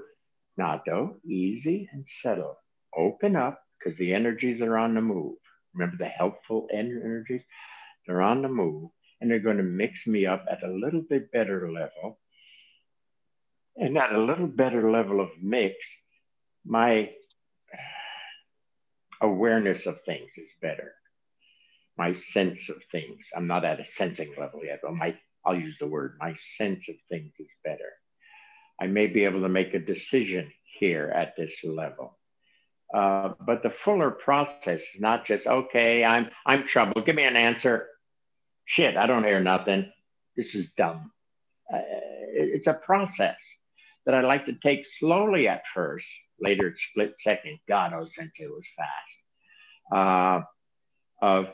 Nadeau, easy and settle. Open up, because the energies are on the move. Remember the helpful energies? They're on the move, and they're going to mix me up at a little bit better level. And at a little better level of mix, my awareness of things is better. My sense of things. I'm not at a sensing level yet, but I'll use the word, my sense of things is better. I may be able to make a decision here at this level. But the fuller process is not just, okay, I'm troubled, give me an answer. Shit, I don't hear nothing. This is dumb. It's a process that I like to take slowly at first. Later, it's split second. God, OSensei was fast. Of a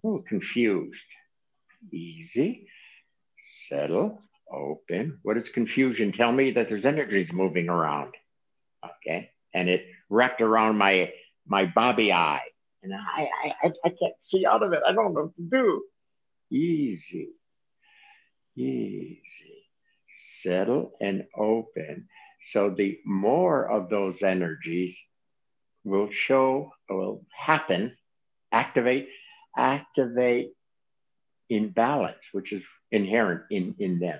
little confused. Easy, settle, open. What is confusion? Tell me that there's energies moving around. Okay, and it wrapped around my bobby eye, and I can't see out of it. I don't know what to do. Easy, easy, settle and open. So the more of those energies will happen, activate in balance, which is inherent in them.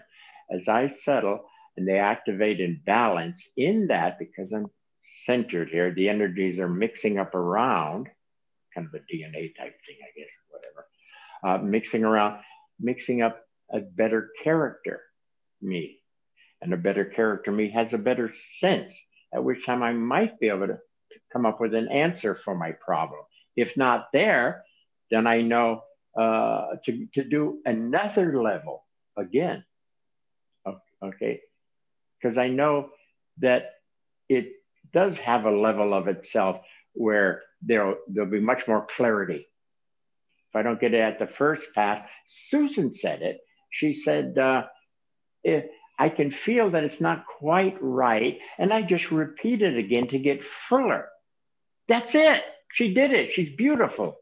As I settle and they activate in balance in that, because I'm centered here, the energies are mixing up around, kind of a DNA type thing, I guess, whatever. Mixing up a better character, me. And a better character, me, has a better sense, at which time I might be able to come up with an answer for my problem. If not there, then I know to do another level again. Okay, because I know that it does have a level of itself where there'll be much more clarity. If I don't get it at the first pass, Susan said it. She said, if I can feel that it's not quite right, and I just repeat it again to get fuller. That's it. She did it. She's beautiful.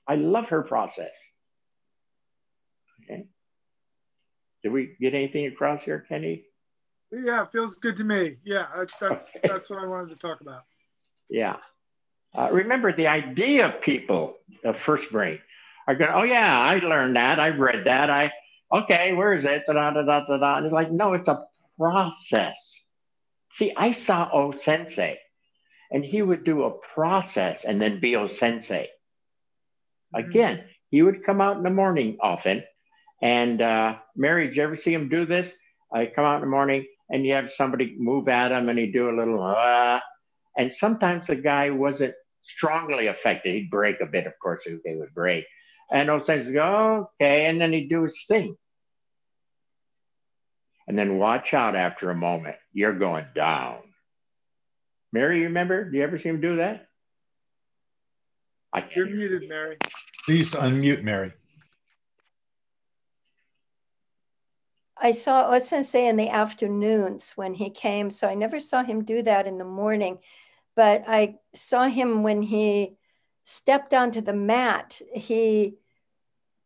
I love her process. Okay. Did we get anything across here, Kenny? Yeah, it feels good to me. Yeah, that's Okay. that's what I wanted to talk about. Yeah. Remember, the idea people of first brain are going, oh, yeah, I learned that. I read that. Okay, where is it? Da, da, da, da, da. And it's like, no, it's a process. See, I saw OSensei, and he would do a process and then be OSensei. Again, he would come out in the morning often. And Mary, did you ever see him do this? I come out in the morning and you have somebody move at him and he'd do a little, and sometimes the guy wasn't strongly affected. He'd break a bit, of course, they would break. And those things go, okay, and then he'd do his thing. And then watch out after a moment, you're going down. Mary, you remember? Do you ever see him do that? You're muted, Mary. Please unmute Mary. I saw OSensei in the afternoons when he came, so I never saw him do that in the morning. But I saw him when he stepped onto the mat.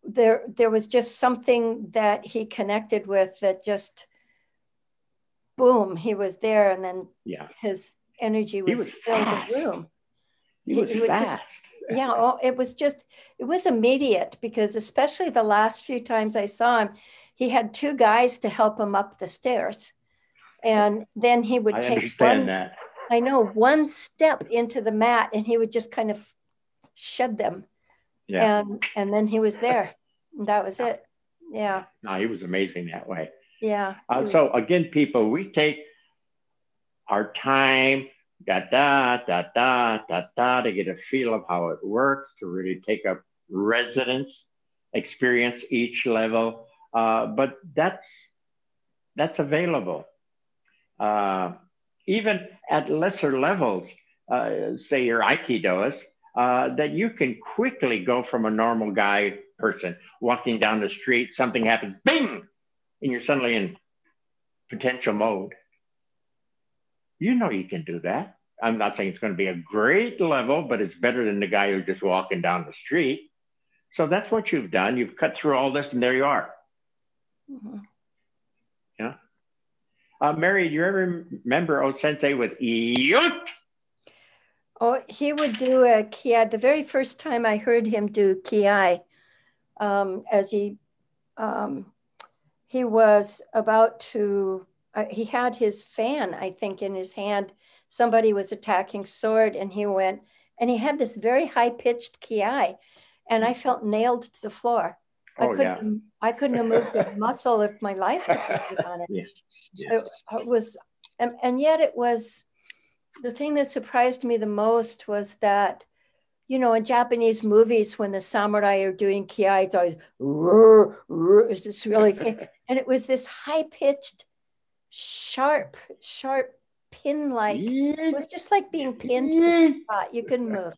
There was just something that he connected with that just, boom, he was there, and then his energy would fill the room. He was fast. It was immediate, because especially the last few times I saw him, he had two guys to help him up the stairs. And then he would take one step into the mat and he would just kind of shed them. Yeah. And then he was there. That was it. Yeah. No, he was amazing that way. Yeah. So again, people, we take our time, to get a feel of how it works, to really take up residence, experience each level. But that's available. Even at lesser levels, say your Aikido is, that you can quickly go from a normal person walking down the street, something happens, bing, and you're suddenly in potential mode. You know you can do that. I'm not saying it's going to be a great level, but it's better than the guy who's just walking down the street. So that's what you've done. You've cut through all this, and there you are. Mm-hmm. Yeah. Mary, do you ever remember OSensei with Yut? Oh, he would do a kiai. The very first time I heard him do kiai, as he was about to, he had his fan, I think, in his hand. Somebody was attacking sword, and he went, and he had this very high-pitched kiai, and I felt nailed to the floor. I couldn't have moved a muscle if my life depended on it. Yes. It was, and yet it was, the thing that surprised me the most was that, in Japanese movies, when the samurai are doing kiai, it's always, it's this really thing. And it was this high-pitched, sharp pin-like. It was just like being pinned to the spot. You couldn't move.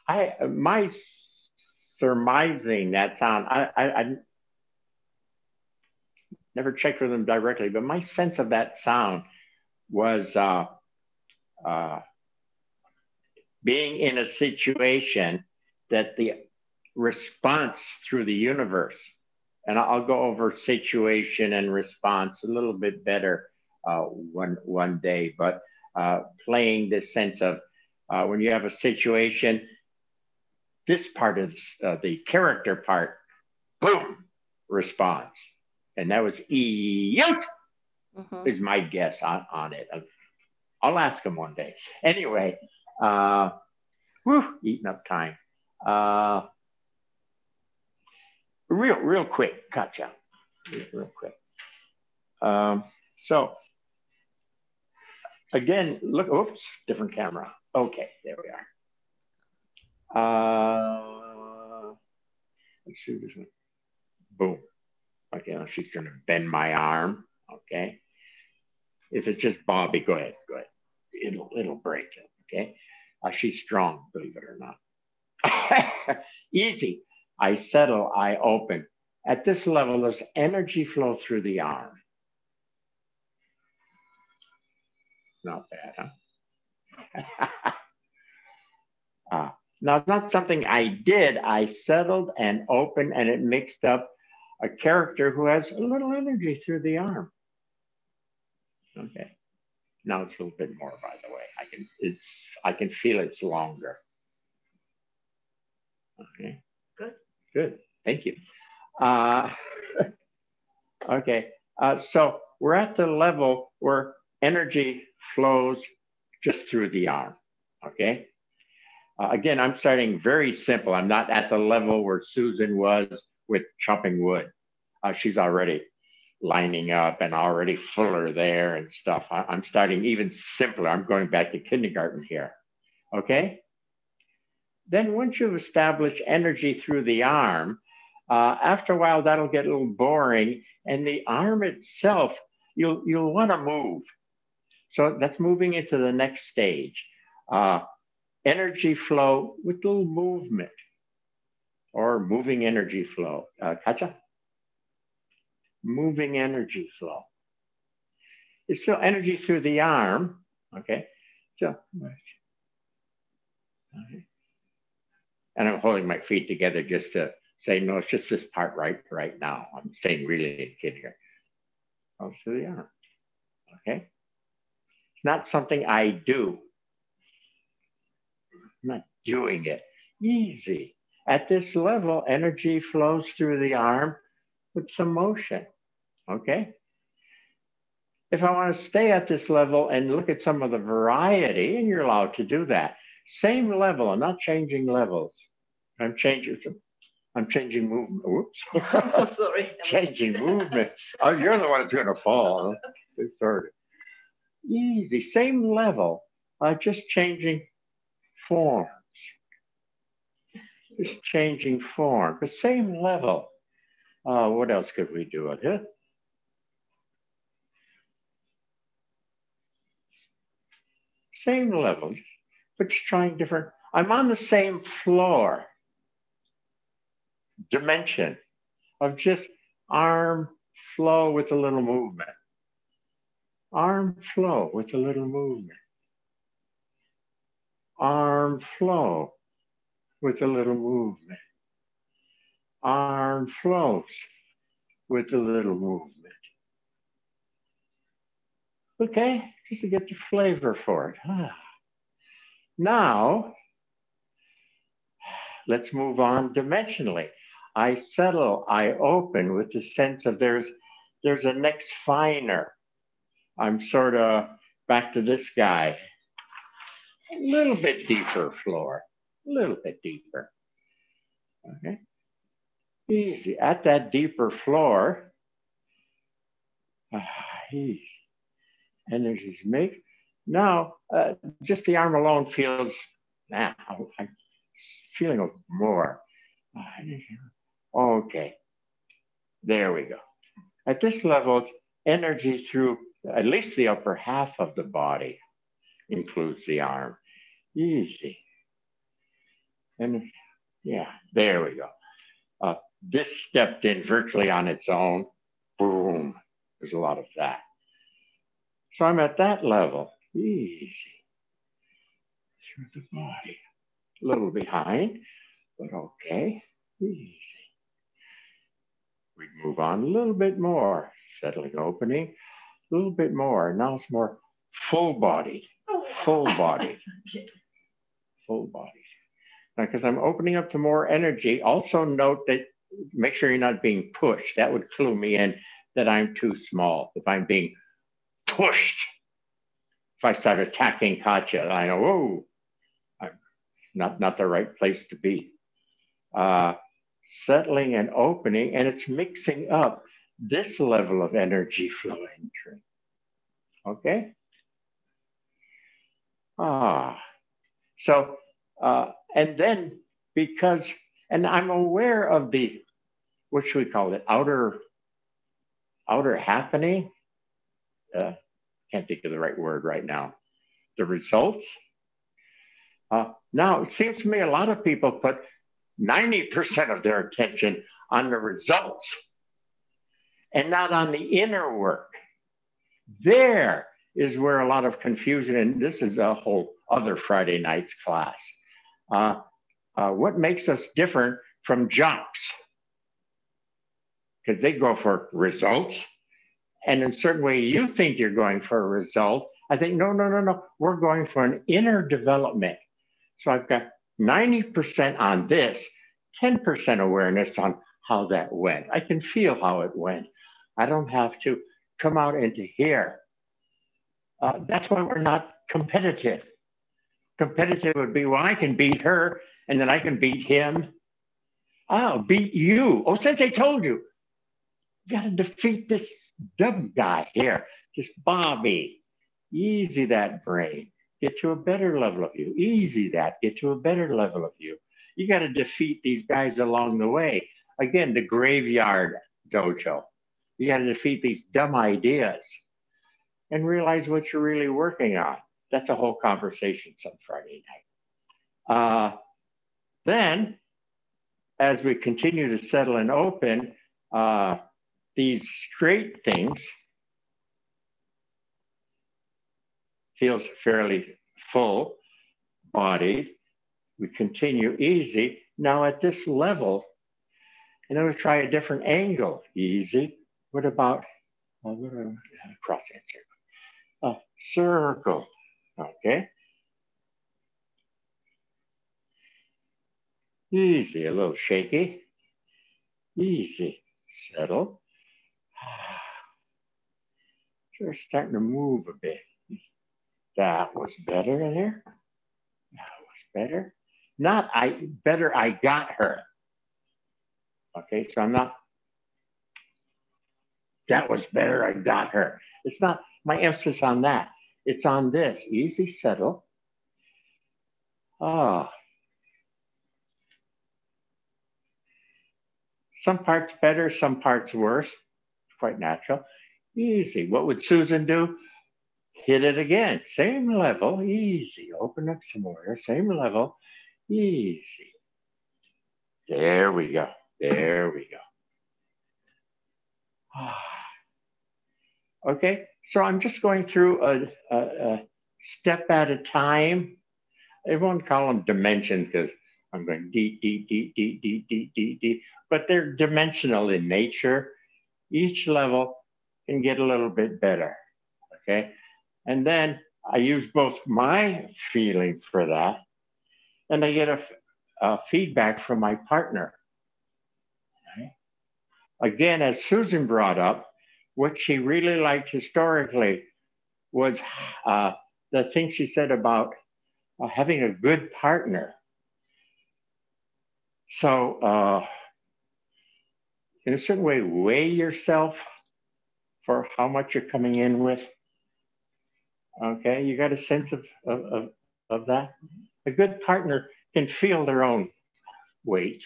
My surmising that sound, I never checked with them directly, but my sense of that sound was being in a situation that the response through the universe, and I'll go over situation and response a little bit better one day, but playing this sense of when you have a situation, this part of the character part, boom, response. And that was is my guess on it. I'll ask him one day. Anyway, eating up time. Real quick, gotcha. Real quick. So again, look, oops, different camera. Okay, there we are. Let's see this one. Boom. Okay, now she's gonna bend my arm. Okay. If it's just Bobby, go ahead. it'll break it, okay? She's strong, believe it or not. Easy. I settle, I open. At this level, there's energy flow through the arm. Not bad, huh? Now, it's not something I did. I settled and opened, and it mixed up a character who has a little energy through the arm. Okay. Now it's a little bit more, by the way. I can feel it's longer. Okay. Good. Thank you. Okay. So we're at the level where energy flows just through the arm. Okay. Again, I'm starting very simple. I'm not at the level where Susan was with chopping wood. She's already lining up and already fuller there and stuff. I'm starting even simpler. I'm going back to kindergarten here. Okay. Then once you've established energy through the arm, after a while, that'll get a little boring. And the arm itself, you'll want to move. So that's moving into the next stage. Energy flow with little movement or moving energy flow. Katja? Moving energy flow. It's still energy through the arm. Okay. So, okay. And I'm holding my feet together just to say, no, it's just this part right now. I'm saying really a kid here. Goes through the arm. Okay. It's not something I do. I'm not doing it. Easy. At this level, energy flows through the arm with some motion. Okay. If I want to stay at this level and look at some of the variety, and you're allowed to do that, same level. I'm not changing levels. I'm changing movement. Whoops. I'm so sorry. Changing movements. Oh, you're the one that's going to fall. Sorry. Easy. Same level. Just changing forms. Just changing form. But same level. What else could we do with it? Same level, but just trying different. I'm on the same floor. Dimension of just arm flow with a little movement. Arm flow with a little movement. Arm flow with a little movement. Arm flows with a little movement. Okay, just to get the flavor for it. Now, let's move on dimensionally. I settle, I open with the sense of there's a next finer. I'm sort of back to this guy. A little bit deeper floor, a little bit deeper. Okay, easy. At that deeper floor, easy. Energies make. Now, just the arm alone feels, I'm feeling more. Okay, there we go. At this level, energy through at least the upper half of the body includes the arm. Easy. And yeah, there we go. This stepped in virtually on its own. Boom, there's a lot of that. So I'm at that level, easy, through the body. A little behind, but okay, easy. We move on a little bit more, settling, opening, a little bit more. Now it's more full body, full body, full body. Now, because I'm opening up to more energy, also note that, make sure you're not being pushed. That would clue me in that I'm too small. If I'm being pushed. If I start attacking Katja, I know, whoa, I'm not the right place to be. Settling and opening, and it's mixing up this level of energy flow entry. Okay? So, and then because, and I'm aware of the, what should we call it, outer happening? Can't think of the right word right now. the results. Now, it seems to me a lot of people put 90% of their attention on the results and not on the inner work. There is where a lot of confusion, and this is a whole other Friday night's class. What makes us different from jocks? Because they go for results. And in a certain way, you think you're going for a result. I think, no. We're going for an inner development. So I've got 90% on this, 10% awareness on how that went. I can feel how it went. I don't have to come out into here. That's why we're not competitive. Competitive would be, well, I can beat her and then I can beat him. I'll beat you. Oh, Sensei told you. You got to defeat this dumb guy here, this Bobby. Easy that brain. Get to a better level of you. Easy that. Get to a better level of you. You got to defeat these guys along the way. Again, the graveyard dojo. You got to defeat these dumb ideas and realize what you're really working on. That's a whole conversation some Friday night. Then, as we continue to settle and open, these straight things feels fairly full bodied. We continue easy. Now at this level, and then we try a different angle. Easy. What about cross answer? Circle. Okay. Easy, a little shaky. Easy. Settle. Sure, starting to move a bit. That was better there. That was better. Not better, I got her. Okay, so I'm not, that was better, I got her. It's not my emphasis on that. It's on this, easy, settle. Some parts better, some parts worse. It's quite natural. Easy. What would Susan do? Hit it again. Same level. Easy. Open up some more. Same level. Easy. There we go. There we go. Okay. So I'm just going through a step at a time. I won't call them dimensions because I'm going deep, deep, deep, deep, deep, deep, deep, deep. But they're dimensional in nature. Each level can get a little bit better. Okay. And then I use both my feeling for that and I get a feedback from my partner. Okay. Again, as Susan brought up, what she really liked historically was the thing she said about having a good partner. So in a certain way, weigh yourself for how much you're coming in with. Okay, you got a sense of that? A good partner can feel their own weight.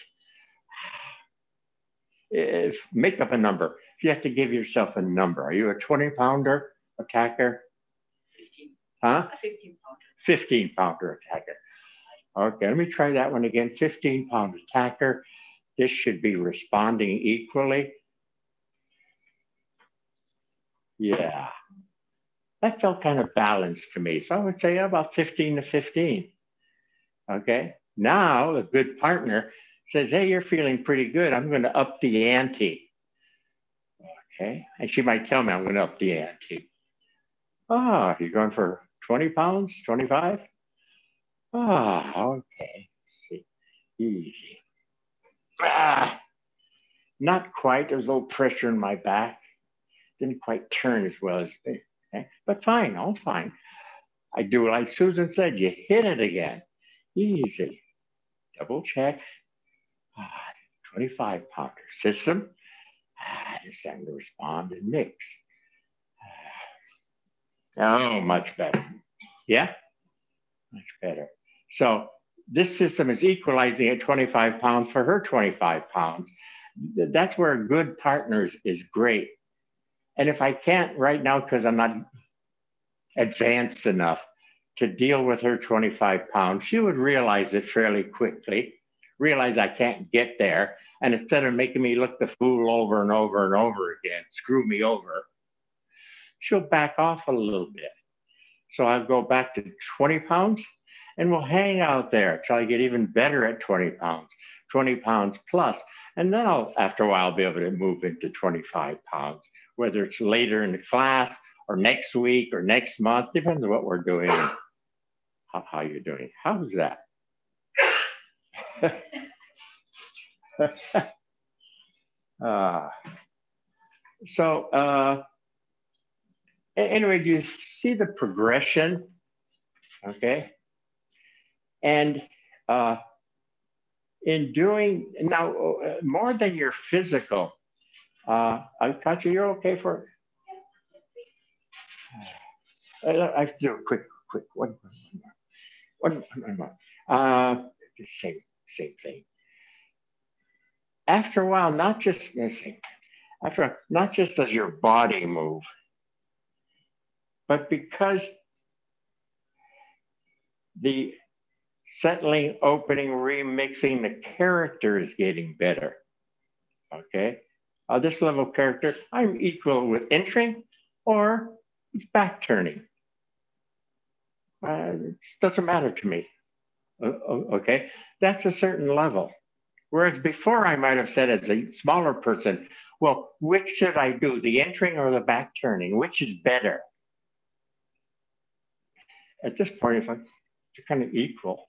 Make up a number. If you have to give yourself a number, are you a 20-pounder attacker? 15. Huh? A 15-pounder. 15-pounder attacker. Okay, let me try that one again. 15-pound attacker. This should be responding equally. Yeah. That felt kind of balanced to me. So I would say about 15 to 15. Okay. Now a good partner says, hey, you're feeling pretty good. I'm going to up the ante. Okay. And she might tell me I'm going to up the ante. Oh, you're going for 20 pounds, 25? Oh, okay. Easy. Not quite. There's a little pressure in my back. Didn't quite turn as well as they. Okay? But fine, all fine. I do like Susan said, you hit it again. Easy. Double check. 25-pounder system. It's starting to respond and mix. Oh, much better. Yeah? Much better. So this system is equalizing at 25 pounds for her 25 pounds. That's where a good partner is great. And if I can't right now because I'm not advanced enough, to deal with her 25 pounds. She would realize it fairly quickly, realize I can't get there. And instead of making me look the fool over and over and over again, screw me over, she'll back off a little bit. So I'll go back to 20 pounds and we'll hang out there till I get even better at 20 pounds plus. And then I'll, after a while, be able to move into 25 pounds, whether it's later in the class or next week or next month, depends on what we're doing, how you're doing. How's that? Anyway, do you see the progression? Okay. And in doing now more than your physical, Katya, you're okay for it? I have to do a quick one more. Same thing. After a while, not just does your body move, but because the settling, opening, remixing, the character is getting better. Okay, this level of character, I'm equal with entering or back turning. It doesn't matter to me. Okay, that's a certain level. Whereas before I might have said as a smaller person, well, which should I do, the entering or the back turning? Which is better? At this point, it's like, they're kind of equal.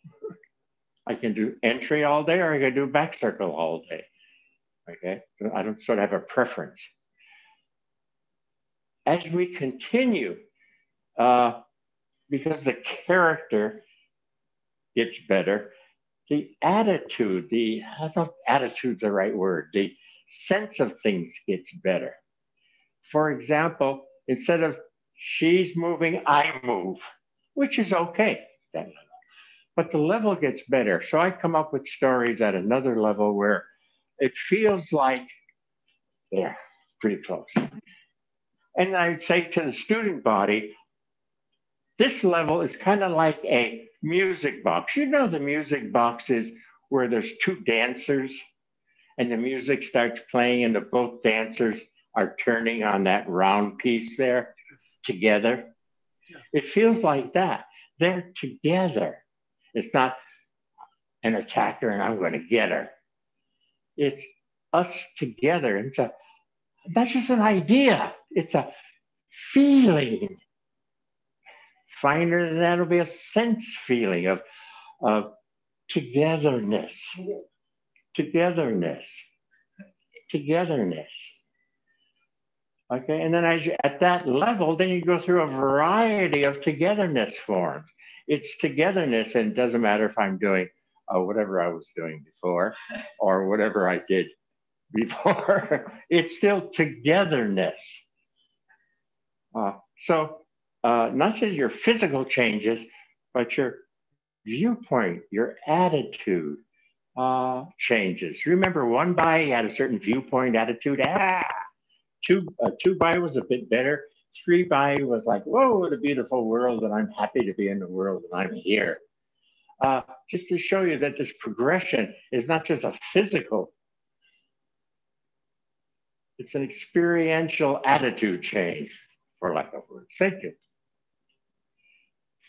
I can do entry all day or I can do back circle all day. Okay, I don't sort of have a preference. As we continue, because the character gets better, the attitude, I thought attitude's the right word, the sense of things gets better. For example, instead of she's moving, I move, which is okay, that level. But the level gets better. So I come up with stories at another level where it feels like, yeah, pretty close. And I'd say to the student body, this level is kind of like a music box. You know the music box is where there's two dancers and the music starts playing and the both dancers are turning on that round piece there together. Yes. It feels like that. They're together. It's not an attacker and I'm going to get her. It's us together. That's just an idea. It's a feeling. Finer than that will be a sense feeling of togetherness. Togetherness. Togetherness. Okay, and then as you, at that level, then you go through a variety of togetherness forms. It's togetherness, and it doesn't matter if I'm doing whatever I was doing before or whatever I did before. It's still togetherness. Not just your physical changes, but your viewpoint, your attitude changes. Remember, 1 by had a certain viewpoint, attitude. Two by was a bit better. 3 by was like, whoa, what a beautiful world, and I'm happy to be in the world, and I'm here. Just to show you that this progression is not just a physical, it's an experiential attitude change, for lack of a word. Thank you.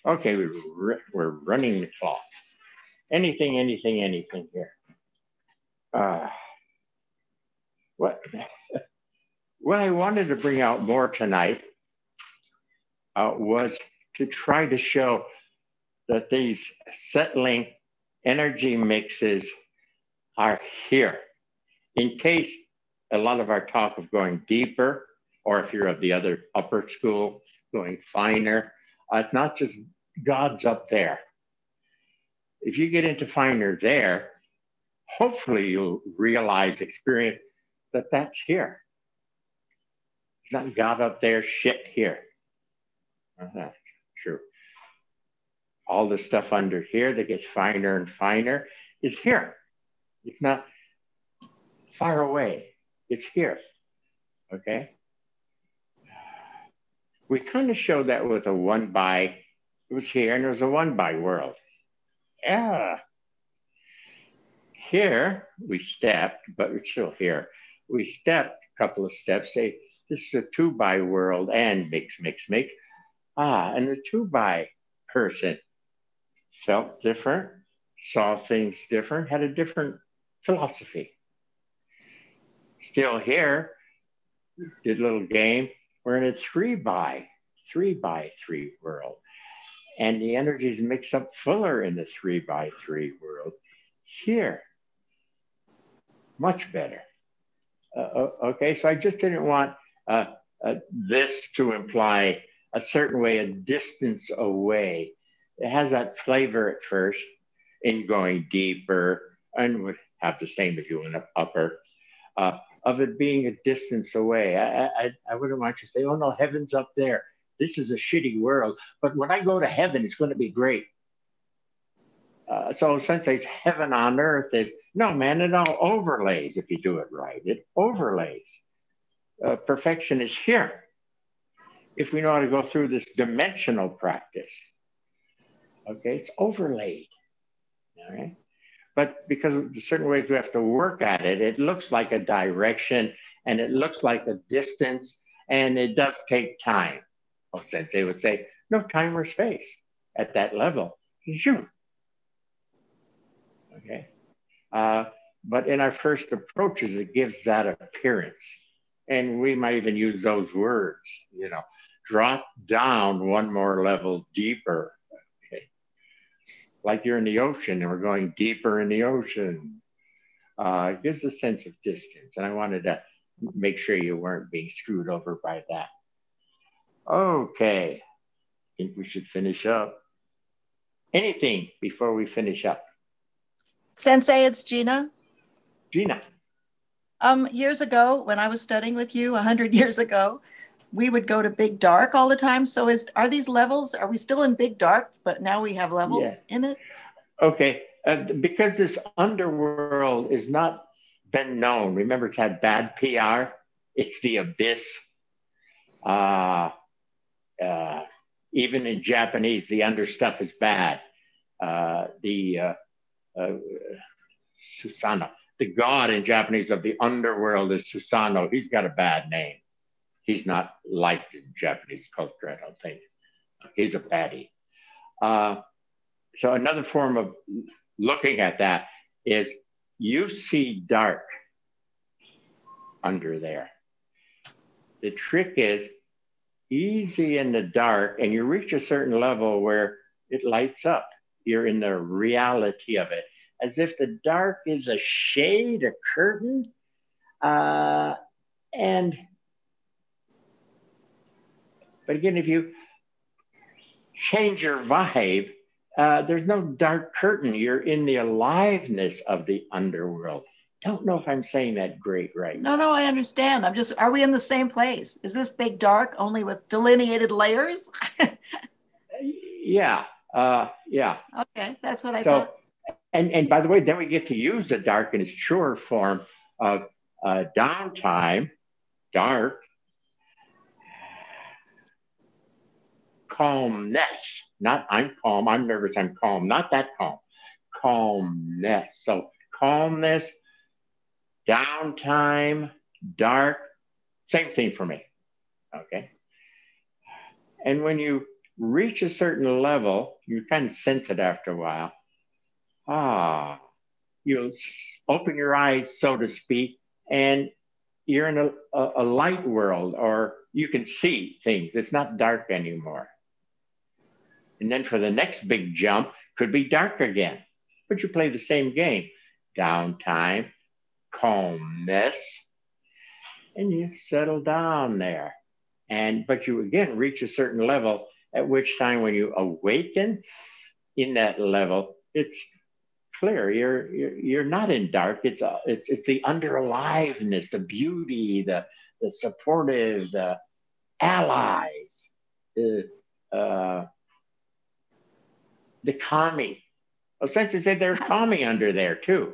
Okay, we're running the clock. Anything here. What I wanted to bring out more tonight was to try to show that these settling energy mixes are here. In case a lot of our talk of going deeper, or if you're of the other upper school, going finer, it's not just God's up there. If you get into finer there, hopefully you'll realize, experience that that's here. It's not God up there, shit here. True. All the stuff under here that gets finer and finer is here. It's not far away. It's here. Okay? We kind of show that with a 1 by It was here, and it was a 1x world. Yeah. Here we stepped, but we're still here. We stepped a couple of steps, say, this is a 2x world, and mix. And the 2x person felt different, saw things different, had a different philosophy. Still here, did a little game. We're in a 3x3 world. And the energies mix up fuller in the 3x3 world. Here, much better. Okay, so I just didn't want this to imply a certain way, a distance away. It has that flavor at first in going deeper, and would have the same as you in the upper, of it being a distance away. I wouldn't want you to say, oh no, heaven's up there. This is a shitty world, but when I go to heaven, it's going to be great. So Sensei's heaven on earth is, no man, it all overlays if you do it right. It overlays. Perfection is here. If we know how to go through this dimensional practice, okay, it's overlaid, all right? But because of the certain ways we have to work at it, it looks like a direction and it looks like a distance, and it does take time. Sensei would say, no time or space at that level. Zoom. Okay. But in our first approaches, it gives that appearance. And we might even use those words, you know, drop down one more level deeper. Okay. Like you're in the ocean and we're going deeper in the ocean. It gives a sense of distance. And I wanted to make sure you weren't being screwed over by that. Okay, I think we should finish up. Anything before we finish up? Sensei, it's Gina. Gina. Years ago, when I was studying with you 100 years ago, we would go to Big Dark all the time. So are these levels, are we still in Big Dark, but now we have levels in it? Okay, because this underworld has not been known. Remember, it's had bad PR. It's the abyss. Even in Japanese, the under stuff is bad. Susano, the god in Japanese of the underworld is Susano. He's got a bad name. He's not liked in Japanese culture, I don't think. He's a baddie. So another form of looking at that is you see dark under there. The trick is easy in the dark, and you reach a certain level where it lights up. You're in the reality of it, as if the dark is a shade, a curtain, but again, if you change your vibe, there's no dark curtain. You're in the aliveness of the underworld. Don't know if I'm saying that great right now. No, I understand. Are we in the same place? Is this Big Dark only with delineated layers? Yeah. Okay, that's what I thought. And by the way, then we get to use the dark in its truer form of downtime, dark, calmness. Not I'm calm, I'm nervous, I'm calm. Not that calm. Calmness. So calmness, downtime, dark, same thing for me, okay? And when you reach a certain level, you kind of sense it after a while. You'll open your eyes, so to speak, and you're in a light world, or you can see things. It's not dark anymore. And then for the next big jump, could be dark again, but you play the same game. Downtime, calmness, and you settle down there. But you again reach a certain level, at which time when you awaken in that level, it's clear. You're not in dark. It's the under aliveness, the beauty, the supportive, the allies, the kami. Well, Sensei said there's kami under there too.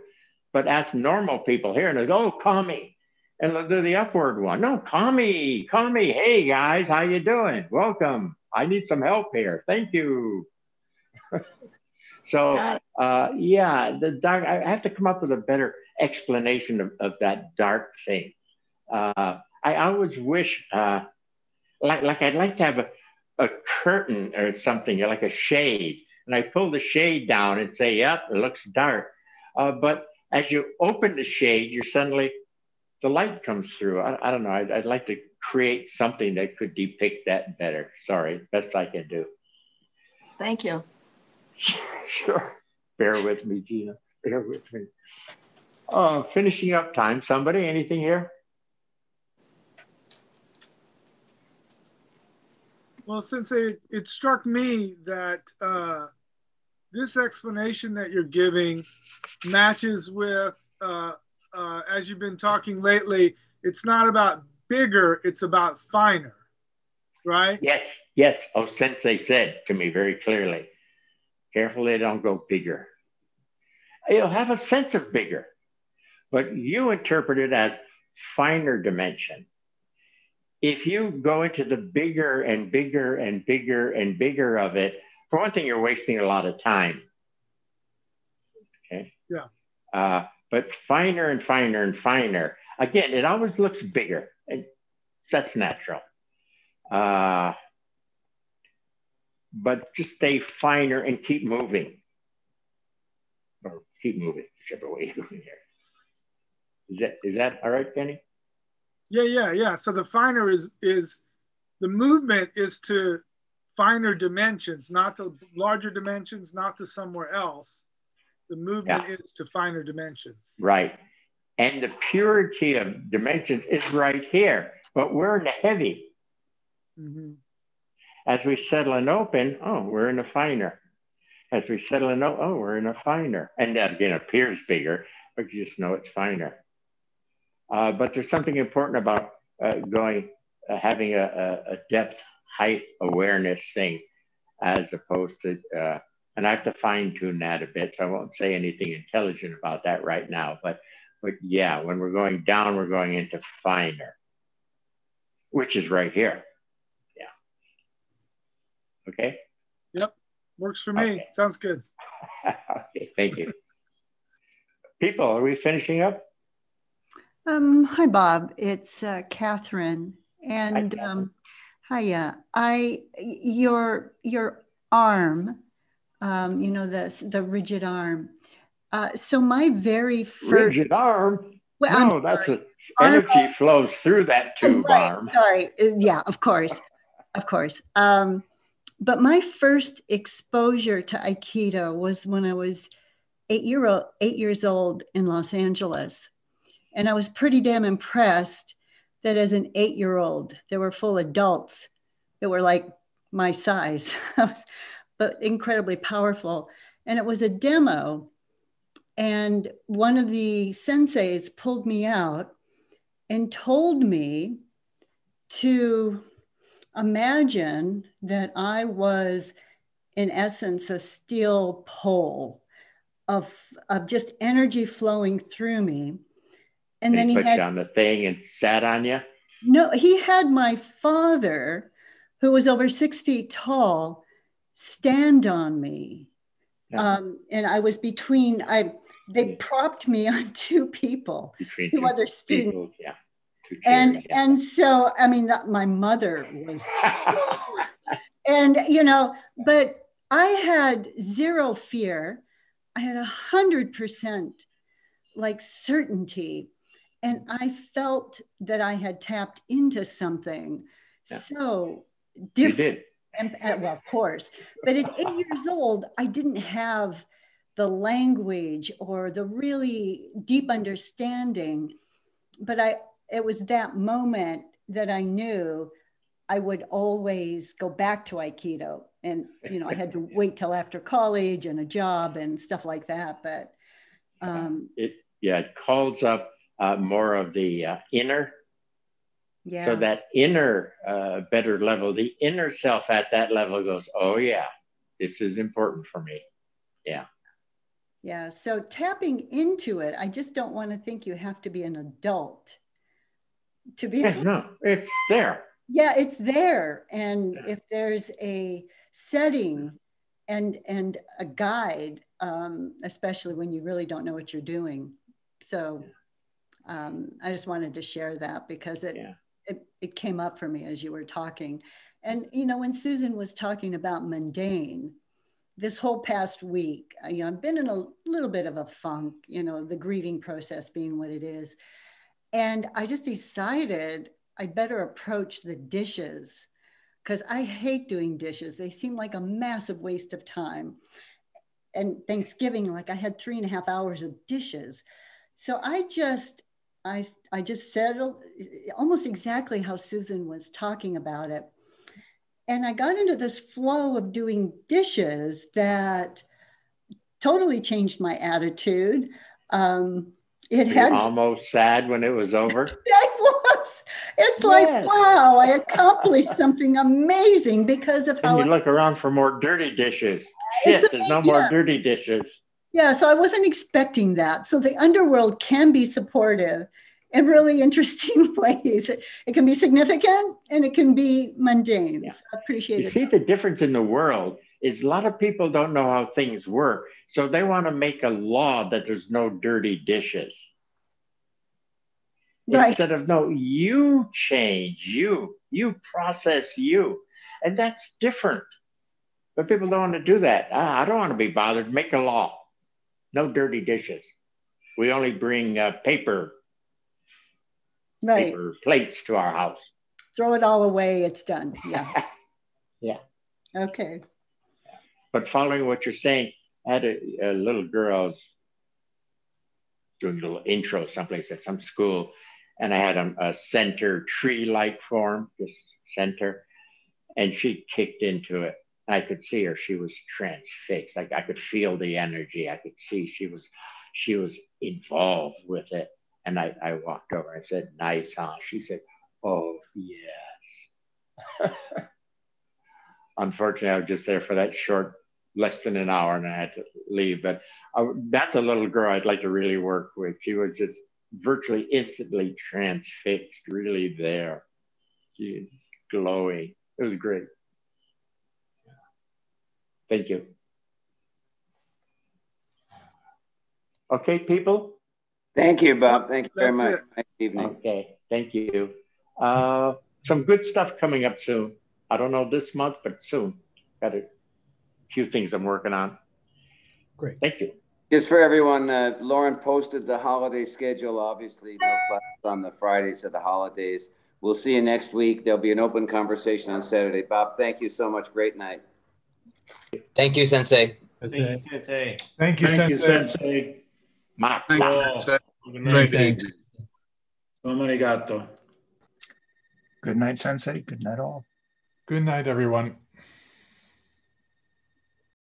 But ask normal people here and they go, oh, kami. And they'll do the upward one. No, kami. Hey guys, how you doing? Welcome. I need some help here. Thank you. So, yeah, the dark, I have to come up with a better explanation of that dark thing. I always wish, like I'd like to have a curtain or something, like a shade. And I pull the shade down and say, yep, it looks dark. But as you open the shade, you're suddenly, the light comes through. I don't know. I'd like to create something that could depict that better. Sorry, best I can do. Thank you. Sure. Bear with me, Gina. Bear with me. Finishing up time. Somebody, anything here? Well, Sensei, it struck me that this explanation that you're giving matches with, as you've been talking lately, it's not about bigger, it's about finer, right? Yes, yes. Sensei said to me very clearly, careful they don't go bigger. You'll have a sense of bigger, but you interpret it as finer dimension. If you go into the bigger and bigger and bigger and bigger of it, for one thing, you're wasting a lot of time. Okay. Yeah. But finer and finer and finer. Again, it always looks bigger, and that's natural. But just stay finer and keep moving. Or keep moving, whichever way you're going here. Is that all right, Kenny? Yeah. So the finer is the movement is to finer dimensions, not the larger dimensions, not to somewhere else. The movement is to finer dimensions. Right. And the purity of dimensions is right here, but we're in the heavy. Mm-hmm. As we settle and open, we're in a finer. As we settle and open, we're in a finer. And that again appears bigger, but you just know it's finer. But there's something important about having a depth, height awareness thing, as opposed to, and I have to fine tune that a bit, so I won't say anything intelligent about that right now. But yeah, when we're going down, we're going into finer, which is right here. Yeah. Okay. Yep. Works for me. Okay. Sounds good. Okay. Thank you. People, are we finishing up? Hi, Bob. It's Catherine. And hiya. Your arm, the rigid arm. So my very first rigid arm. Well, no, that's energy flows through that tube arm. Sorry. Yeah, of course. But my first exposure to Aikido was when I was 8 years old in Los Angeles. And I was pretty damn impressed that as an 8-year-old, there were full adults that were like my size, but incredibly powerful. And it was a demo. And one of the senseis pulled me out and told me to imagine that I was, in essence, a steel pole of just energy flowing through me. And then he put you on the thing and sat on you? No, he had my father, who was over 6 feet tall, stand on me. Yeah. And I was they propped me on two people, two other students. Yeah. And so, I mean, my mother was, and, but I had zero fear. I had 100% like certainty. And I felt that I had tapped into something so different. You did. And, well, of course. But at 8 years old, I didn't have the language or the really deep understanding. But it was that moment that I knew I would always go back to Aikido. And, I had to wait till after college and a job and stuff like that. But it calls up more of the inner. Yeah. So that inner better level, the inner self at that level goes, oh yeah, this is important for me. Yeah. Yeah. So tapping into it, I just don't want to think you have to be an adult to be. No, it's there. Yeah, it's there. And if there's a setting and a guide, especially when you really don't know what you're doing. So I just wanted to share that because it came up for me as you were talking. And, you know, when Susan was talking about mundane, this whole past week, you know, I've been in a little bit of a funk, you know, the grieving process being what it is. And I just decided I better approach the dishes because I hate doing dishes. They seem like a massive waste of time. And Thanksgiving, like I had 3.5 hours of dishes. So I just said almost exactly how Susan was talking about it. And I got into this flow of doing dishes that totally changed my attitude. It had almost sad when it was over. I was. It's like, wow, I accomplished something amazing because of how. And you look around for more dirty dishes. Shit, there's no more dirty dishes. Yeah, so I wasn't expecting that. So the underworld can be supportive in really interesting ways. It can be significant and it can be mundane. Yeah. So I appreciate it. You see, the difference in the world is a lot of people don't know how things work. So they want to make a law that there's no dirty dishes. Right. Instead of, no, you change, you process you. And that's different. But people don't want to do that. I don't want to be bothered. Make a law. No dirty dishes. We only bring paper plates to our house. Throw it all away. It's done. Yeah. Yeah. Okay. But following what you're saying, I had a little girl doing a little intro someplace at some school, and I had a center tree-like form, just center, and she kicked into it. I could see her; she was transfixed. Like I could feel the energy. I could see she was involved with it. And I walked over and said, "Nice, huh?" She said, "Oh yes." Unfortunately, I was just there for that short, less than an hour, and I had to leave. But that's a little girl I'd like to really work with. She was just virtually instantly transfixed, really there. She was glowing. It was great. Thank you. Okay, people? Thank you, Bob. Thank you very much. Nice evening. Okay, thank you. Some good stuff coming up soon. I don't know this month, but soon. Got a few things I'm working on. Great. Thank you. Just for everyone, Lauren posted the holiday schedule. Obviously, no classes on the Fridays of the holidays. We'll see you next week. There'll be an open conversation on Saturday. Bob, thank you so much. Great night. Thank you, Sensei. That's Thank it. you, Sensei. Thank you, Thank you, Sensei. Sensei. Good night. Arigato. Good night, Sensei. Good night, all. Good night, everyone.